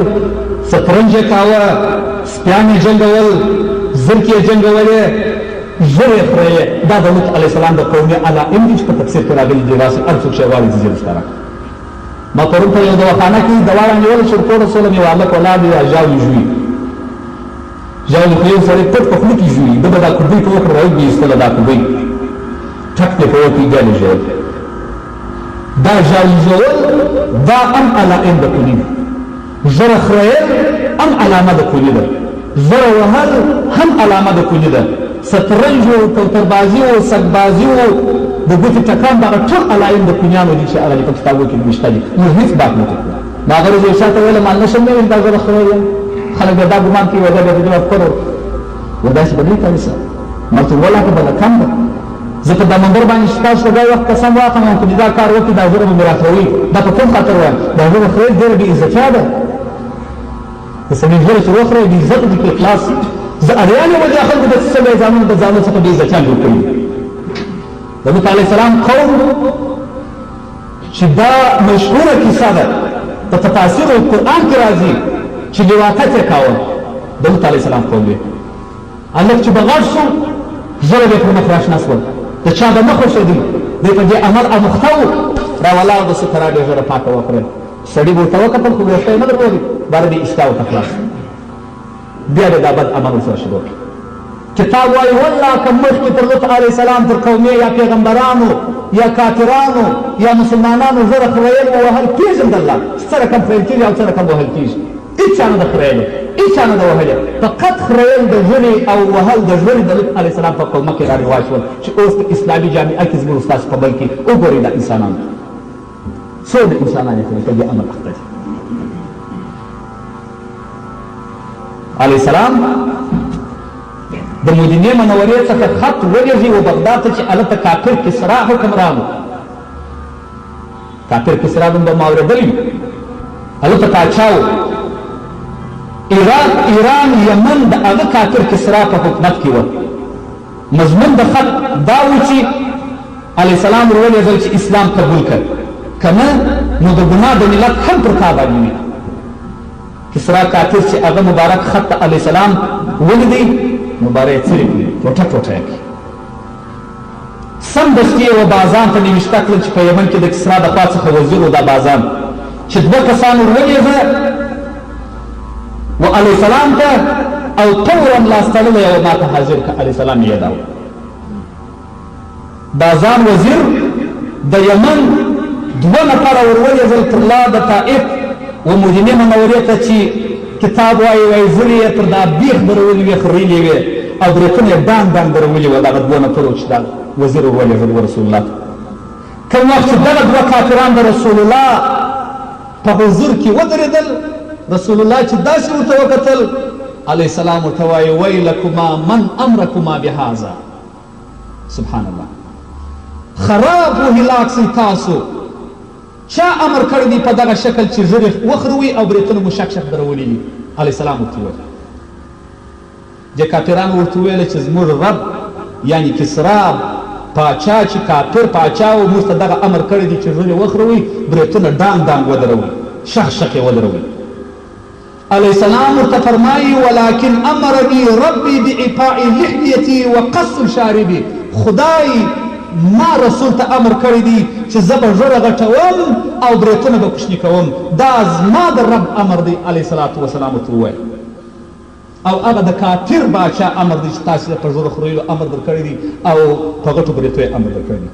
شطرنج یې کاوه سپیان یې جنګول زرکې یې جنګولې ژر یې خورېلې دا د لوط علیه السلام د قومې علائم دي چې په تفسیر کې راغلي دي راسې هر څوک چې غواړي دې ځای ښکاره ما پرون په یو دواخانه کې دوا رانیوله چې ورپورته سولم یو هلک ولاړ دی ژاولې ژوي ژاولې خو یو سړی پټ په خوله کې ژوي ده به دا کوبۍ په وکړه راوګي ایستله دا کوبۍ ټک دې په وکړي بیا دې ژول دا ژاولې ژول دا هم علائم د کوني ده ژره خریل هم علامه د کوني ده ژره وهل هم علامه د کوني ده شطرنج و کوتربازي و سګبازي و د ګوتې ټکان دغه ټول علائم د کونیانو دي چې هغه په کتابو کې نوشته دي نو هېڅ باک نه کوي. نو هغه ورځ یو چاته ویله ما نشم نه ویل دا ژره خریل خلک بیا دا ګمان کوي ودا بیا د دې افکارو و داسې به نه کوي څه مالته والله که بله کم ده زه په دا منبر باندې چې تاسو ته دا وخت قسم واخلم او که دا کار وکړي دا ژبه به مې راخوي دا په کوم خاطر وایم دا ژبه خریل ډېره بې عزتیا ده د سړي ژبه چې وخورئ بې عزته دي پرې خلاص شي. زه اریان یم د خلکو د څه به ځانونو د ځانو څخه بې عزتیان جوړ کړي. د لوط علیه السلام قوم چې دا مشهوره کیسه ده په تفاسیر القرآن کې راځي چې لواطت یې کاوه د لوط علیه السلام قوم دی. هلک چې به غټ شو ژبه به یې پر مخ راشنه شول د چا به نه خوښېدل دی په دې عمل اموخته و راولاړ د سترا ډېر ژره پاکه وخورل سړي به ورته وکتل خو ویښته یې نه درلودې باره دې ایستا ورته خلاص بیا دې دا بد عمل ورسره شروع کړي. کتاب وایي والله که مخکې تر لوط علیه السلام تر قومې یا پیغمبرانو یا کافرانو یا مسلمانانو ژره خریل و وهل پېژندله چې څه رقم خریل کېږي او څه رقم وهل کېږي هېچا نه ده خریلې هېچا نه ده وهلې فقط خریل د ژبې او وهل د ژبې د لوط علیه السلام په قومه کې را رواج شول چې اوس په اسلامي جامعه کې زموږ ستاسو په بل کې وګورئ دا انسانان څو د انسانان یې په دې عمل اخته دي. علیه السلام د مدینې منورې څخه خط ولېږي و بغداد ته چې هلته کافر کسرا حکمران و کافر کسرا نوم به ما اورېدلی وي هلته پاچا و ایران یمن د هغه کافر کسرا په حکومت کې وه. مضمون د خط دا و چې علیه السلام ورولېږل چې اسلام قبول کړ که نه نو د ګناه د ملت هم پر تا باندې وي. کسرا کافر چې هغه مبارک خط ته علیه السلام ولیدی نو باره یې څرې کړي ټوټه ټوټه یې کړي سمدستي یې و بازان ته نوشته کړل چې په یمن کې د کسرا د خوا څخه وزیر و دا بازان چې دوه کسان ورولېږه و علیه السلام ته او فورا لاس تړلی او ما ته حاضر که علیه السلام یې یاداوه. بازان وزیر د یمن 2 نفره ورولېږل تر لار د طائف و مدینې منورې ته چې کتاب وایي زړې یې تر دا بیخ درولې وې خریلې وې او برېتونه یې ډانګ ډانګ درولې وه دغه 2 نفرو چې دا وزیر ورولېږل و رسول الله ته. کوم وخت چې دغه 2 کافران د رسول الله په حضور کې ودرېدل، رسول الله چې داسې ورته وکتل، علیه السلام ورته وایي ویلکما من امرکما بهذا. سبحان الله. خراب و هلاک سئ تاسو، چا امر کړی دی په دغه شکل چې ژړې وخروي او برېتونه مو شک شک درولي دي؟ علیه السلام ورته وویل. دې کافرانو ورته وویل چې زموږ رب یعنی کسرا پاچا چې کافر پاچا و موږ ته دغه امر کړی دی چې ژړې وخروي برېتونه ډانګ ډانګ ودروي شخ شخ یې ودروي. علیه السلام ورته فرمایي ولکن امرني ربي باعفاء لحیتي وقص شاربي. خدای ما رسول ته امر کړی دی چې زه به ژړه غټوم او برېتونه به کوچني کوم. دا زما د رب امر دی علیه صلات وسلام ورته وویل. او هغه د کافر باچا امر دی چې تاسې په ژړو خرویلو امر در کړی دی او په غټو برېتو یې امر در کړی دی.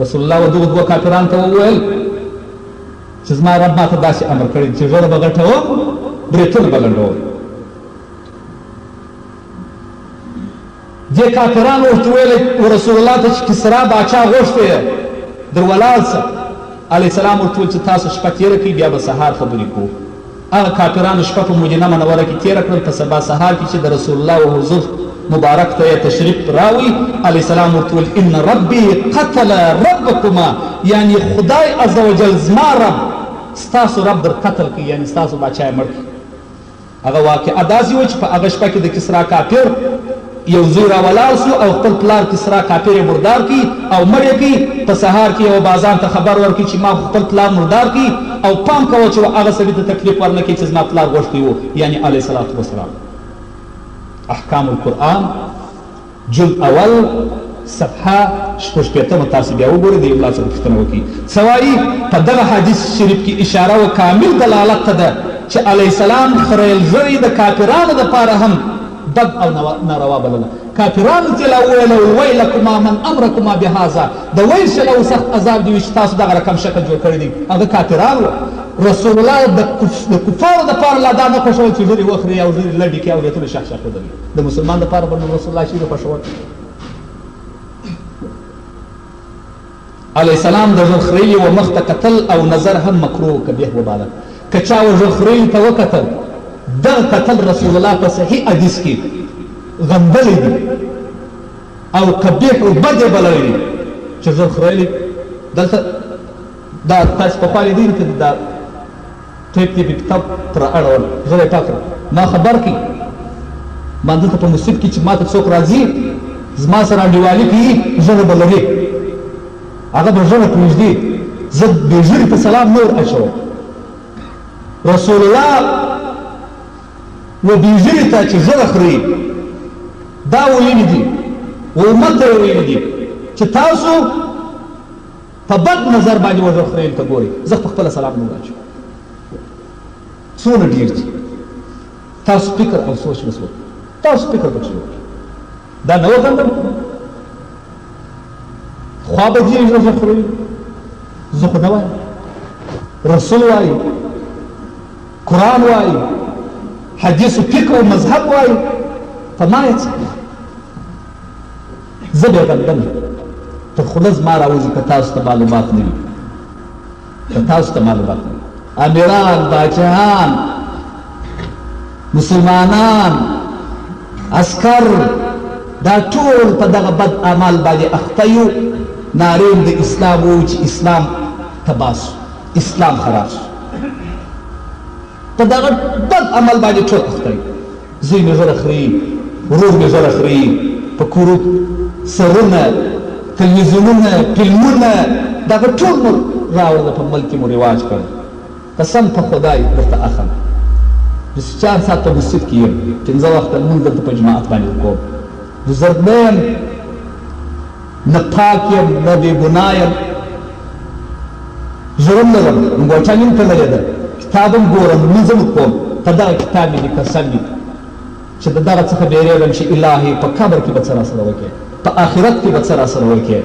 رسول الله دغو 2 کافرانو ته وویل چې زما رب ما ته داسې امر کړی دی چې ژړه به غټوم برېتونه به لنډوم. دې کافرانو ورته ویل رسول الله ته چې کسرا باچا غوښتی در ولاړ شه. علیه السلام ورته ویل چې تاسو شپه تېره کړئ بیا به سهار خبرې کوو. هغه کافرانو شپه په مدینه منوره کې تېره کړل. په سبا سهار کې چې د رسول الله و حضور مبارک ته یې تشریف راوي، علیه السلام ورته ویل ان ربي قتل ربکما، یعنی خدای عز وجل زما رب ستاسو رب در قتل کړي، یعنی ستاسو باچا یې مړ کړي. هغه واقعه داسې وه چې په هغه شپه کې د کسرا کافر یو زوی راولاړ سو او خپل پلار کسرا کافر یې مردار کړي او مړ یې کړي. په سهار کې یو بازان ته خبر ورکړي چې ما خپل پلار مردار کړي او پام کوه چې هغه سړي ته تکلیف ورنه کړي چې زما پلار غوښتی و، یعنی علیه الصلاة والسلام. احکام القرآن جلد اول صفحه 86 تاسو بیا وګورئ د یو لاس پوښتنه وکړي. څه وایي په دغه حدیث شریف کې اشاره و کامل دلالت ته ده چې علیه السلام خریل ژړې د کافرانو دپاره هم بد او ناروا بلله. کافرانو ته لا وویل ویلکما من امرکما بهذا، د ویل شله و سخت عذاب دی چې تاسو دغه رقم شکل جوړ کړی دی. هغه کافران رسول الله د کفارو دپاره لا دا نه خوښول چې ژړې وخوري او ژړې لنډې کړي او برېتونه شخ شخ ودروي. د مسلمان دپاره به رسول الله شي خوښول. علیه السلام د ژړ خریلي و مخ ته کتل او نظر هم مکروه کبیح وباله. که چا و ژړ خریلي ته وکتل، دغه کتل رسول الله په صحیح حدیث کې غندلی دي او قبیح و بد یې بللی دي چې ژړ خریلي. دلته دا تاسو پخوا لیدلي چې دا ټیپ دې په کتاب تر اړول ژړ یې ټاکل ما خبر کړي ما دلته په مسجد کې چې ما ته څوک راځي زما سره انډیوالي کوي ژړه به لري، هغه به ژړه پرېږدي، زه بې ژړې په سلام نور اچوم. رسول الله و بیژرې ته چې ژړه خوري دا ویلي دي و امت ته یې ویلي دي چې تاسو په بد نظر باندې و ژړ خریلو ته ګورئ، زه په خپله سلام نه واچوم. څونه ډېر دي. تاسو فکر او سوچ بس وکړئ، تاسو فکر پکې وکړئ. دا نه وغندم خوا به ځي ژړ خریلو، زه خو نه وایم، رسول وایي، قرآن وایي، حدیث و فقه و مذهب وایي، فما یې زه بې غندم تر خوله زما راوځي که تاسو ته معلومات نه وي، که تاسو ته معلومات نه وي. امیران، باچهان، مسلمانان، عسکر دا ټول په دغه بد اعمال باندې اخته یو. نارې د اسلام وو چې اسلام تباه سو، اسلام خراب سو، په دغه بد عمل باندې ټول اخته یو. زوی مې ژړه خوري، ورور مې ژړه خوري، په کورو سرونه، تلویزیونونه، فلمونه دغه ټول مو راوړله په ملک کې مو رواج کړی. قسم په خدای درته اخلم 24 ساعت په مسجد کې یم، 15 وخته لمونځ دلته په جماعت باندې وکړم. بزرګ نه یم، نه پاک یم، نه بې ګناه یم، ژړم لرم، انګوچه مې هم تړلې ده تا به هم ګورم لمونځ هم کوم په دغه کتاب مې دي قسم وي چې د دغه څخه بیریږم چې الهي په قبر کې به څه راسره وکړې په آخرت کې به څه راسره وکړې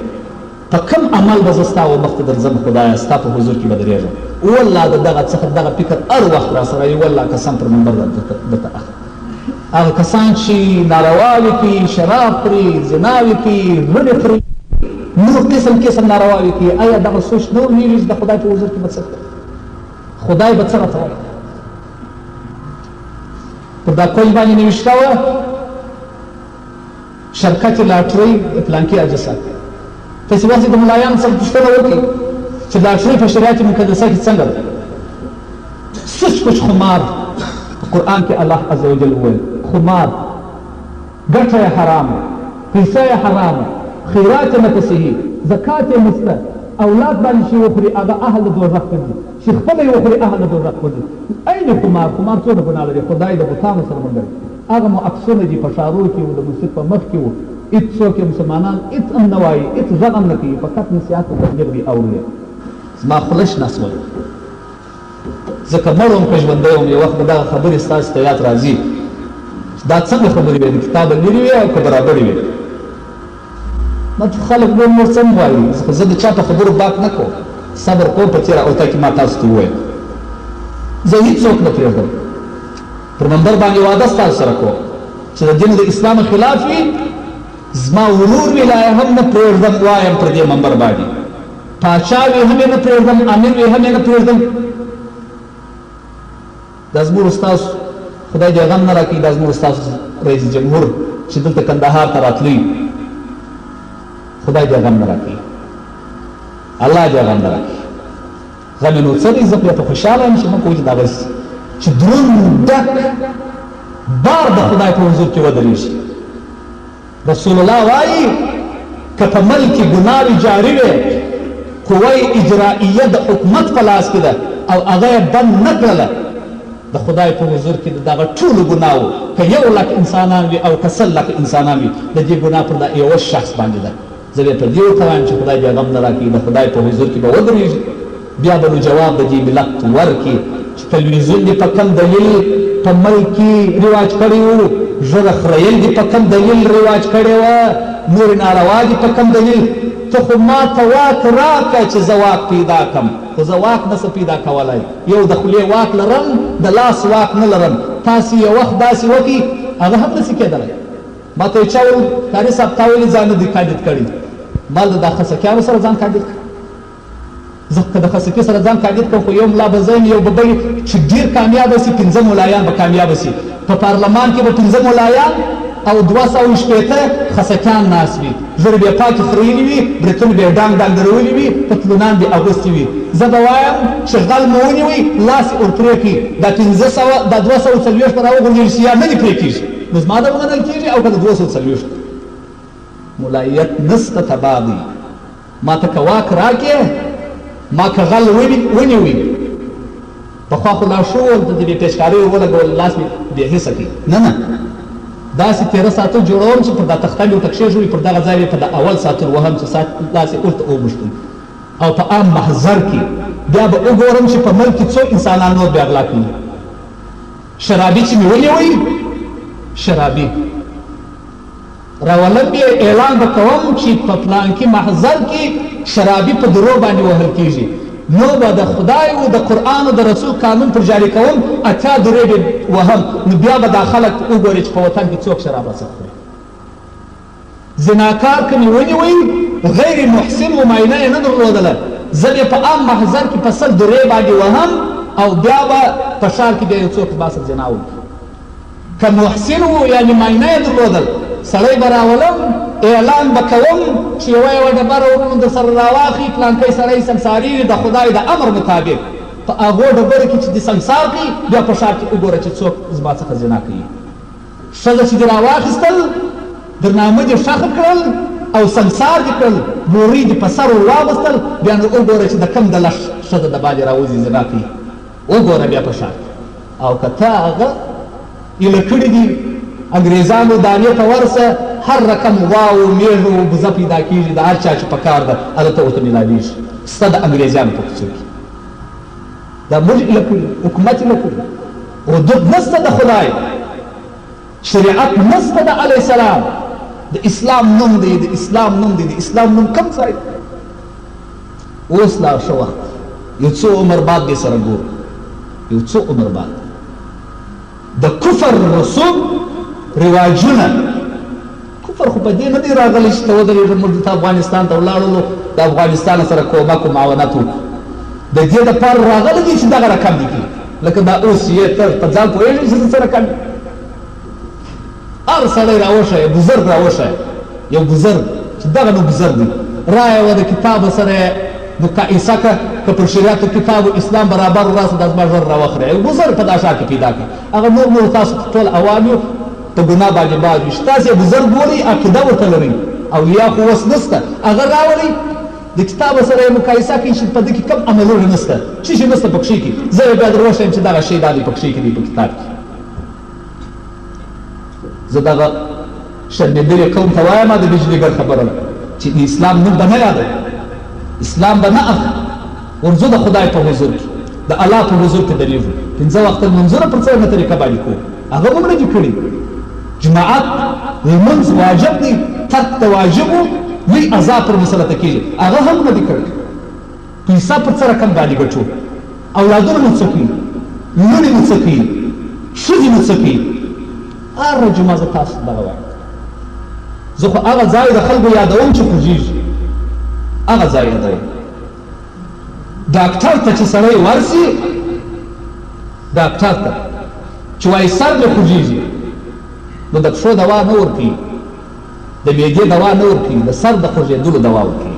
په کوم عمل به زه ستا و مخ ته درځم خدایه ستا په حضور کې به درېږم والله د دغه څخه دغه فکر هر وخت راسره وي والله قسم پر منبر درته اخلم هغه کسان چې نارواوې کوي شراب خوري زناوې کوي ړنې خوري نور قسم قسم نارواوې کوي آیا دغه سوچ نه ورمیږي چې د خدای په حضور کې به څه خدای به څه راته وایي پر دا کوی باندې نوشته وه شرکت لاټرۍ د پلانکي اجساد تاسې واسې د ملایانو څخه پوښتنه وکړئ چې لاټرۍ په شریعت مقدسه کې څنګه ده سچ کچ خمار په قرآن کې الله عز وجل وویل خمار ګټه یې حرامه پیسه یې حرامه خیرات یې نه صحیح زکات یې نسته اولاد باندې چې وخوري هغه اهل د دوزخ ګرځي چې خپله یې وخوري اهل د دوزخ ګرځي این خمار خمار څونه ګناه لري خدای د بتانو سره ملګری هغه مو عکسونه دي په ښارونو کې وو د مسجد په مخ کې وو هېڅ څوک یې مسلمانان هېڅ هم نه وایي هېڅ غږ هم نه کوي فقط نصیحت او تبلیغ دي اوري زما خوله شنه شول ځکه مړ وم که ژوندی وم یو وخت به دغه خبرې ستاسې ته یاد راځي دا څنګه خبرې وې د کتابه لرې وې او که برابرې وې نو خلک به نور څه هم وایي زه د چا په خبرو باک نه کوم صبر کوم په تېره اوته کې ما تاسو ته وویل زه هېڅ څوک نه پرېږدم پر منبر باندې واده ستاسو سره کوم چې د دین د اسلام خلاف وي زما ورور وي لا یې هم نه پرېږدم وایم پر دې منبر باندې پاچا وي هم یې نه پرېږدم امیر وي هم یې نه پرېږدم دا زموږ ستاسو خدای دې غم نه راکړي دا زموږ ستاسو رئیس جمهور چې دلته کندهار ته راتلی خدای دې غم نه راکړي الله دې غم نه راکړي غم یې نو څه دی زه پرې ته خوشحاله یم چې موږ کوو چې دغسې چې دروند ډک بار د خدای په حضور کې ودرېږي رسول الله وایي که په ملک کې ګناوې جاري وې قوه اجرائیه د حکومت په لاس کې ده او هغه یې بند نه کړله د خدای په حضور کې د دغه ټولو ګناو که 1,00,000 انسانان وي او که 100,000 انسانان وي د دې ګناه پر دا یوه شخص باندې ده زه به په دې ورته وایم چې خدای دې غم نه راکړي د خدای په حضور کې به ودرېږي بیا به نو جواب د دې ملت ورکړي چې تلویزیون دې په کوم دلیل په ملک کې رواج کړی و ږیره خریل دې په کوم دلیل رواج کړې وه نورې ناروا دي په کوم دلیل ته خو ما ته واک راکړه چې زه واک پیدا کړم خو زه واک نسم پیدا کولی یو د خولې واک لرم د لاس واک نه لرم تاسې یو وخت داسې وکړي هغه هم نسي کېدلی ما ته یې چا ویل کاري صاحب تا ولې ځان نه دي کاندید کړي ما د دا خسکیانو سره ځان کاندید کړ زه که د خسکي سره ځان کاندید کړم خو یو ملا به زه یو به بل چې ډېر کامیابه سي 15 ملایان به کامیابه سي په پارلمان کې به 15 ملایان او 260 خسکیان ناست وي ږیرې به یې پاکې خریلي وي برېتونه به یې ډانګ ډانګ درولي وي پتلونان به یې اغوستي وي زه به وایم چې غل مو ونیوئ لاس یې ورپرې کړي دا 500 دا 240 به راوغورځېږي چې یا نه دې پرې کېږي نو زما د ومنل کېږي او که د 240 ملایت نسته تباه دی ما ته که واک راکې ما که غل ونیوئ پخوا خو لارښوول د دې پیشکارۍ ولګول لاس مې بې حسه کړي نه داسې 13 ساعتو جوړوم چې پر دا تخته مې ورته کښېږوي پر دغه ځای مې په د اول ساعتون وهم چې لاس یې ورته وموښتم او په عام محضر کې بیا به وګورم چې په ملک کې څو انسانان نور بې اغلا کوي شرابي چې مې ونیوئ شرابي راولم یې اعلان به کوم چې په پلانکي محضر کې شرابي په درو باندې وهل کېږي نو به د خدای و د قرآن و د رسول قانون پر جاري کوم 8 درې به وهم نو بیا به دا خلک وګوري چې په وطن کې څوک شراب رڅخ خوري زناکار که مې ونیوئ غیر محسن و معاینه یې نه درلودله زه به په عام محضر کې په 100 درې باندې وهم او بیا به په ښار کې بیا یو څوک باسه زنا وکړي که محسن و یعنې معاینه یې درلودل سړی به راولم اعلان به کوم چې یوه ډبره ورونو در سره راواخلي پلانکی سړی سنګساري د خدای د امر مطابق په هغو ډبرو کې چې دې سنګسار کړي بیا په ښار کې وګوره چې څوک زما څخه زنا کوي ښځه چې دې راواخیستل درنامه دې ښخه کړل او سنګسار دې کړل بورۍ دې په سر ورواغوستل بیا نو وګوره چې د کم د لښ ښځه د باندې راوځي زنا کوي وګوره بیا په ښار کې او که ته هغه ایله کړي دي انګریزانو دانې ته ورسه هر رقم واو میږو بوزه پیدا کېږي د هر چا چې په کار ده هلته ورته میلاوېږي سته د انګریزانو په کوڅو کې دا موږ ایله کړي حکومت ایله کړي حدود نسته د خدای شریعت نسته د علیه السلام د اسلام نوم دی د اسلام نوم دی د اسلام نوم کم ځای اوس لا ښه وخت یو څو عمر بعد دې سره ګورو یو څو عمر بعد د کفر رسوم رواجونه کفر خو په دې نه دی راغلی چې ته ودرېږه موږ دلته افغانستان ته ولاړلو د افغانستان سره کومک و معاونت وکړو د دې دپاره راغلی دی چې دغه رقم دي کړي لکه دا اوس یې ته په ځان پوهېږې چې څه رقم هر سړی راوښیه بزرګ راوښیه یو بزرګ چې دغه نو بزرګ دی رایه وه د کتاب سره مقایسه که که پر شریعتو کتاب و اسلام برابر راسه دا زما ژوند راوخرې یو بزرګ په دا ښار کې پیدا کړه هغه نور تاسو ټول عوام یو په ګناه باندې باز وي چې تاسې بزرګ بولئ عقیده ورته لرئ اولیا خو وس نسته هغه راولئ د کتاب سره یې مقایسه کوي چې په دې کې کم عملونه نسته څه شي نسته په کښې کې زه یې بیا در وښیم چې دغه شی دا دی په کښې کې دی په کتاب کې زه دغه شرمېدلي قوم ته وایم د بجلیګر خبره ده چې د اسلام نوم به نه یادوي اسلام به نه اخلي ورځو د خدای په حضور کې د الله په حضور کې درېږو 5 وخته لمونځونه پر څرنګه طریقه باندې کوو هغه به مو نه دي کړي جماعت لمونځ واجب دی ترک د واجبو لوی عذاب پر مسلطه کېږي هغه هم نه دي کړی پیسه پر څه رقم باندې ګټو اولادونه مو څه کوي لوڼې مو څه کوي ښځې مو څه کوي هره جمعه زه تاسو دغه وایم زه خو هغه ځای د خلکو یادوم چې خوږېږي هغه ځای یادوم ډاکټر ته چې سړی ورسي ډاکټر ته چې وایي سر مې خوږېږي نو د پښو دوا نه ورکوي د معدې دوا نه ورکوي د سر د خوږېدلو دوا ورکوي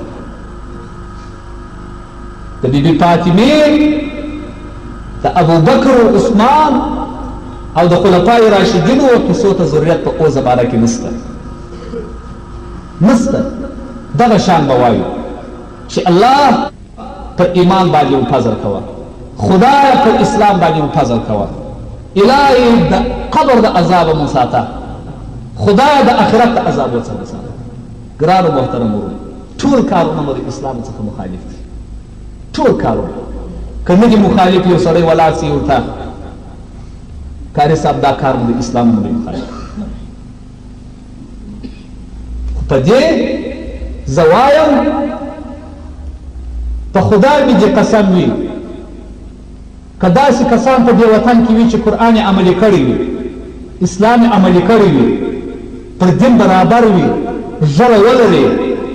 د بیبي فاطمې د ابوبکر و عثمان او د خلفای راشدینو کیسو ته ضرورت په او زمانه کې نسته نسته دغه شان به وایو چې الله پر ایمان باندې مو فضل کوه خدای پر اسلام باندې مو فضل کوه الهی د قبر د عذاب مو ساته خدای د آخرت د عذاب څخه ساته ګرانو محترم ورونو ټول کارونه مو د اسلام څخه مخالف دي ټول کارونه که نه دي مخالف یو سړی ولاړ سي ورته کاري صاحب دا کار مو د اسلام نه دی مخالف خو په دې زه وایم په خدای مې دې قسم وي که داسې کسان په دې وطن کې وي چې قرآن یې عملي کړی وي اسلام یې عملي کړی وي پر دین برابر وي ژبه ولري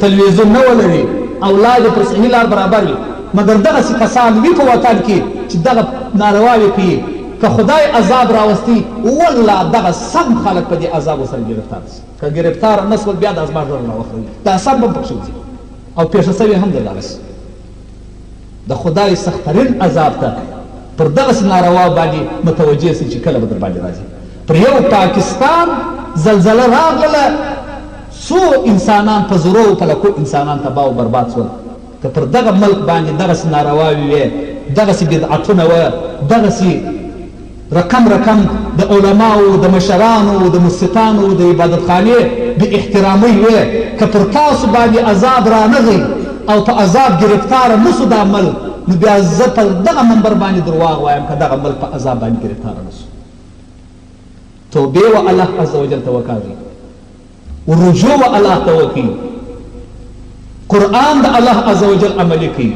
تلویزیون نه ولري اولاد یې پر صحیح لار برابر وي مګر دغسې کسان وي په وطن کې چې دغه نارواوې کوي که خدای عذاب راوستی والله دغه سم خلک په دې عذابو سره ګرفتار شي که ګرفتار نه شول بیا د ازما ژوند راوخلوي دا سم به پکښې وځي او پیښه سوې هم دلارسي د خدای سخترین عذاب ته پر دغسې ناروا باندې متوجه سي چې کله به در باندې راځي پر یو پاکستان زلزله راغله څو انسانان په زرو په لکو انسانان تباه و برباد شول که پر دغه ملک باندې دغسې نارواوې وې دغسې بدعتونه وه دغسې رقم د علماو د مشرانو د مسجدانو د عبادتخانې بې احترامۍ وې که پر تاسو باندې عذاب رانغی او په عذاب ګرفتاره نسو دا ملک نو بیا زه په دغه منبر باندې درواغ وایم که دغه ملک په عذاب باندې ګرفتاره نسو توبې و الله عز وجل ته وکاږئ رجوع و الله ته وکړئ قرآن د الله عز وجل عملي کړئ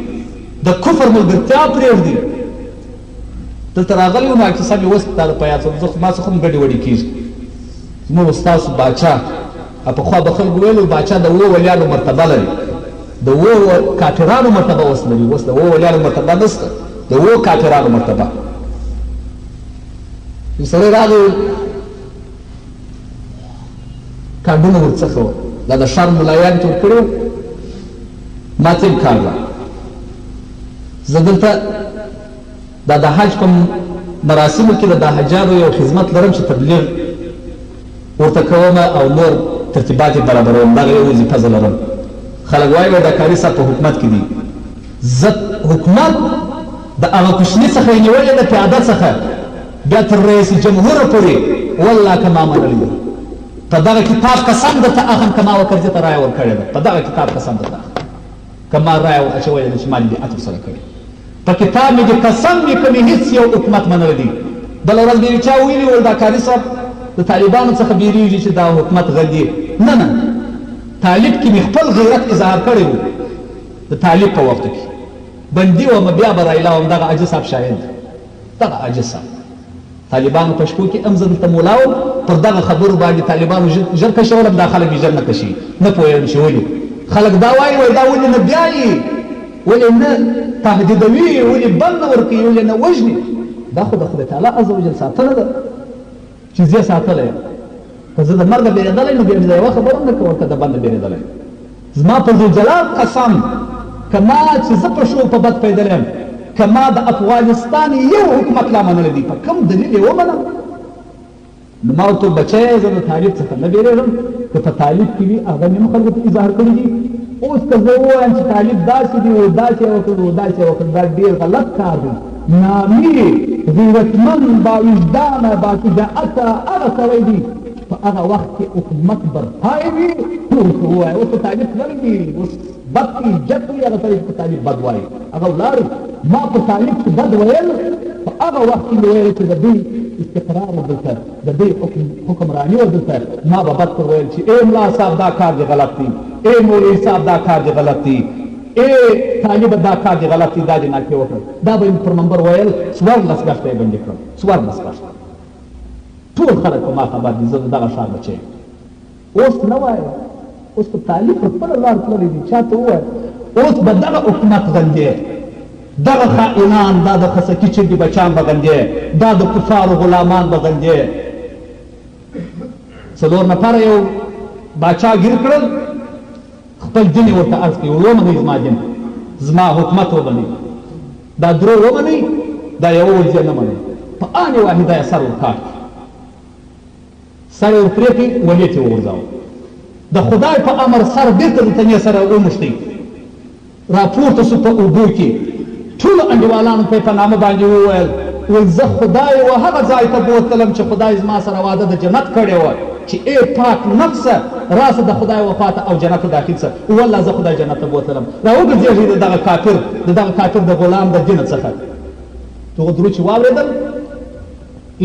د کفر ملګرتیا پرېږدئ دلته راغلی وم کیسه مې اوس دا په یاد شوه ما څخه هم ګډې وډې کېږي زموږ ستاسو باچا پخوا به خلکو ویلو باچا د 7 ولیانو مرتبه لري د 7 کافرانو مرتبه اوس لري اوس د 7 ولیانو مرتبه نشته د 7 کافرانو مرتبه یو سړی راغی کارډونه ورڅخه وه دا د ښار ملایان ټول کړي ما ته هم کار راغی زه دلته دا د حج په مراسمو کې د حجانو یو خدمت لرم چې تبلیغ ورته کوم او نور ترتیبات یې برابروم دغه یو وظیفه زه لرم خلک وایي دا کاري صاحب په حکومت کې دي زه حکومت د هغه کوچني څخه یې نیولې د پیاده څخه بیا تر رئیس جمهوره پورې والله که ما منلی په دغه کتاب قسم درته اخم که ما وکرځي ته رایه ورکړې ده په دغه کتاب قسم درته که ما رایه ور اچولی ده چې ما دې اطر سره کړې په کتاب مې د قسم مې کومې هېڅ یو حکومت منلی دی. بله ورځ به یې چا ویلي ول دا کاري صاحب د طالبانو څخه بیریږي چې دا حکومت غل دی. نه نه، طالب کې مې خپل غیرت اظهار کړی و. د طالب په وخت کې بندي وم، بیا به رایلا وم دغه عاجز صاحب شاهد، دغه عاجز صاحب طالبانو په شپو کې هم زه دلته مولا وم، پر دغه خبرو باندې طالبانو ژر کشولم، دا خلک یې ژر نه کشي. نه پوهېږم چې ولې خلک دا وایي دا ولې نه بیایي، ولې نه تهدیدوي، ولې بند نه ورکوي، ولې نه وژني. دا خو د خدای تعالی عز وجل ساتنه ده چې زه ساتلی یم. که زه د مرګه بېرېدلی نو بیا مې د یوه خبره هم نه کوم که د بنده بېرېدلی. زما په ذوالجلال قسم که ما چې زه په شو په بد پیدلی یم، که ما د افغانستان یو حکومت لا منلی دی، په کوم دلیل یې ومنم؟ نو ما ورته بچی زه د طالب څخه نه بیریږم، که په طالب کې وي هغه مې هم خلکو ته اظهار کړي دي. اوس که زه ووایم چې طالب داسې دي و داسې یې وکړ و داسې یې وکړ، دا ډېر غلط کار دی. نامي غیرتمند باوجدانه باشجاعته هغه سړی دی په هغه وخت کې حکومت برپای وي. اوس ووایه اوس په طالب تللی دي، اوس بد کوي جد کوي، هغه سړی په طالب بد وایي، هغه ولاړ. ما په طالب کې بد ویل په هغه وخت کې مې ویل چې د دوی استقرار و دلته، د دوی حکمراني و دلته، ما به بد پر ویل چې ای ملا صاحب دا کار دی غلط دی، ای مولوي صاحب دا کار دی غلط دی، ای طالب دا کار دی غلط دی، دا دې ناکې وکړ. دا به یې پر منبر ویل. 14 ګشته یې بندي کړم، 14 ګشته. ټول خلک په ما خبر دي، زه د دغه ښار بچی یم. اوس نه وایه، اوس په طالب په خپله لار تللی دي، چا ته ووایه اوس به دغه حکومت غندې، دغه خائنان، دا د خسکي چرګې بچان به غندې، دا د کفارو غلامان به غندې. 4 نفره یو باچا ګیر کړل، خپل دین یې ورته عرض کړي، ومنئ زما دین، زما حکومت ومنئ، دا درو ومنئ، دا یوه وجه نه منئ. په آن واحده یې سر ورکاټ کړي، سر یې ورپرې کړي، ولیت یې وغورځاوه. د خدای په امر سر بېرته د تنې سره وموښتی، راپورته سو په اوبو کې. ټولو انډیوالانو ته یې په نامه باندې وویل، ویل زه خدای و هغه ځای ته بوتلم چې خدای زما سره واده د جنت کړې وه، چې ای پاک نفسه راسه د خدای وفاته او جنت ته داخل شه. والله زه خدای جنت ته بوتلم. را وګرځېږي د دغه کافر د غلام د دین څخه. دغه درو چې واورېدل،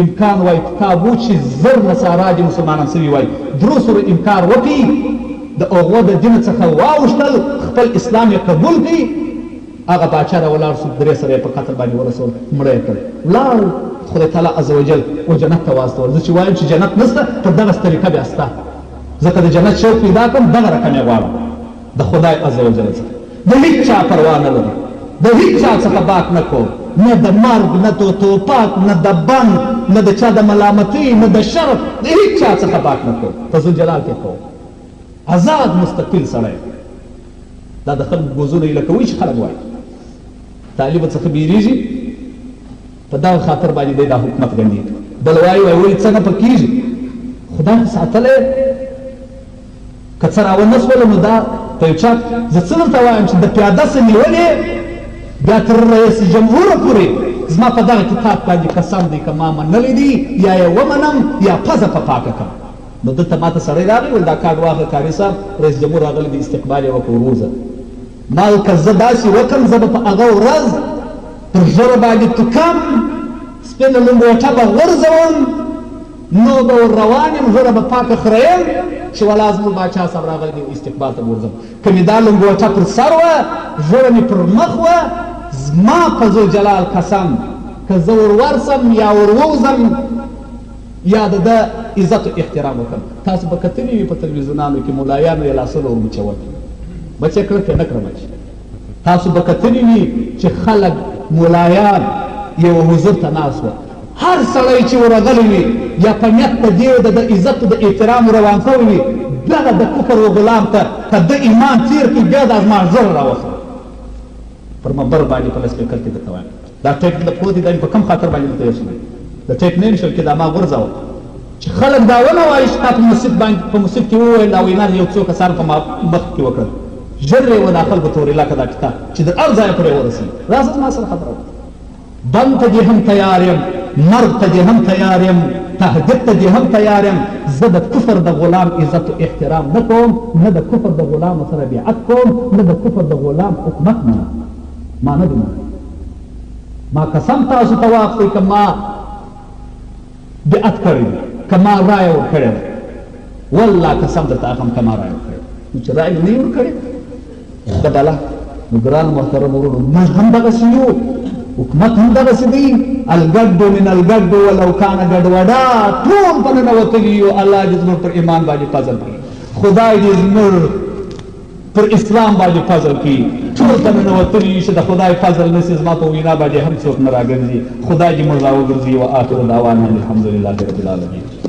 امکان وای کتاب و چې زر نصارا دي مسلمانان سوي وای، درو سره امکان وکړي د هغو د دین څخه واوښتل، خپل اسلام یې قبول کړي. هغه باچا را ولاړ سو، درې سره یې په قتل باندې ورسول، مړه یې کړ. ولاړ خدای تعالی عز وجل و جنت ته واستول. زه چې وایم چې جنت نشته، په دغه طریقه بیا سته، ځکه د جنت شوق پیدا کړم، دغه رقم یې غواړم د خدای عز وجل څخه. د هېڅ چا پروا نه لرم، د هېڅ چا څخه باک نه کوم، نه د مرګ، نه د توپک، نه د بند، نه د چا د ملامتۍ، نه د شرف، د هېڅ چا څخه باک نه کوم. په ذوالجلال کې کوم، آزاد مستقل سړی. دا د خلکو ګوزونه یې لکه وایي چې خلک وایي طالب څخه بیریږي، په دغه خاطر باندې دی دا حکومت ګڼي. بل وایي ولې څنګه په کېږي، خدای ساتلی که څه راونه شوله نو دا په یو چا زه څه درته وایم چې د پیاده څه نیولې بیا تر رئیس جمهوره پورې زما په دغه کتاب باندې قسم دی که ما منلی دي یا یې ومنم یا پزه په پاکه کړم. نو دلته ما ته سړی راغی، ویل دا کارډ واخله کاري صاحب، رئیس جمهور راغلی دی، استقبال یې وکړو وروځه. ما ویل که زه داسې وکړم زه به په هغه ورځ پر ژبه باندې توکم، سپینه لنګوټه به غورځوم، نو به ور روان یم، ژبه به پاکه خریم چې ولا زموږ باچا صاحب راغلی دی استقبال ته به ورځم. که مې دا لنګوټه پر سر وه، ژبه مې پر مخ وه، زما په ذوالجلال قسم که زه ور ورسم یا ور ووځم یا د ده عزت و احترام وکړم. تاسو به کتلي وي په تلویزیونانو کې ملایانو یې لاسونه ورمچول، بچې کړه پرې نه کړم. تاسو به کتلي وي چې خلک ملایان یو حضور ته ناست وه، هر سړی چې ورغلی وي یا په نیت د دې د عزت د احترام روان شوی وي، دغه د کفر و غلام ته که د ایمان تیر کړي بیا د ازما زر راوخلي پر منبر باندې په لسپیکر کې درته وایم. دا ټیپ د پوه دي دا په کوم خاطر باندې درته یوسلی د ټیپ نه یم شول کې دا ما غورځوه چې خلک دا ونه وایي چې تا په مسجد باندې په مسجد کې وویل او وینا یو څو کسان په مخ کې وکړل، ژر یې ونه خلکو ته ورې لکه دا کتاب چې د هر ځایه پورې ورسېږي. راځه زما سره خبره وکړه، بند ته دې هم تیار یم، مرګ ته دې هم تیار یم، تهدید ته دې هم تیار یم. زه د کفر د غلام عزت و احترام نه کوم، نه د کفر د غلام سره بیعت کوم، نه د کفر د غلام حکومت منم. ما نه دي منم، ما قسم تاسو ته واخلئ که ما بیعت کړی که ما رایه ورکړې والله قسم درته اخلم که ما رایه ورکړې نو چې رایه نه یې ورکړې د ډله نو ګران محترم ورونو موږ هم دغسې یو حکومت هم دغسې دی الګډ من الګډ ولو کان ګډوډا ټول په ننوتلي یو الله دې زموږ پر ایمان باندې فضل کړي خدای دې زموږ پر اسلام باندې فضل کړي ټول په ننوتلي چې د خدای فضل نشي زما په وینا باندې هم څوک نه راګرځي خدای دې موږ راوګرځي واخر دعوانا الحمدلله رب العالمین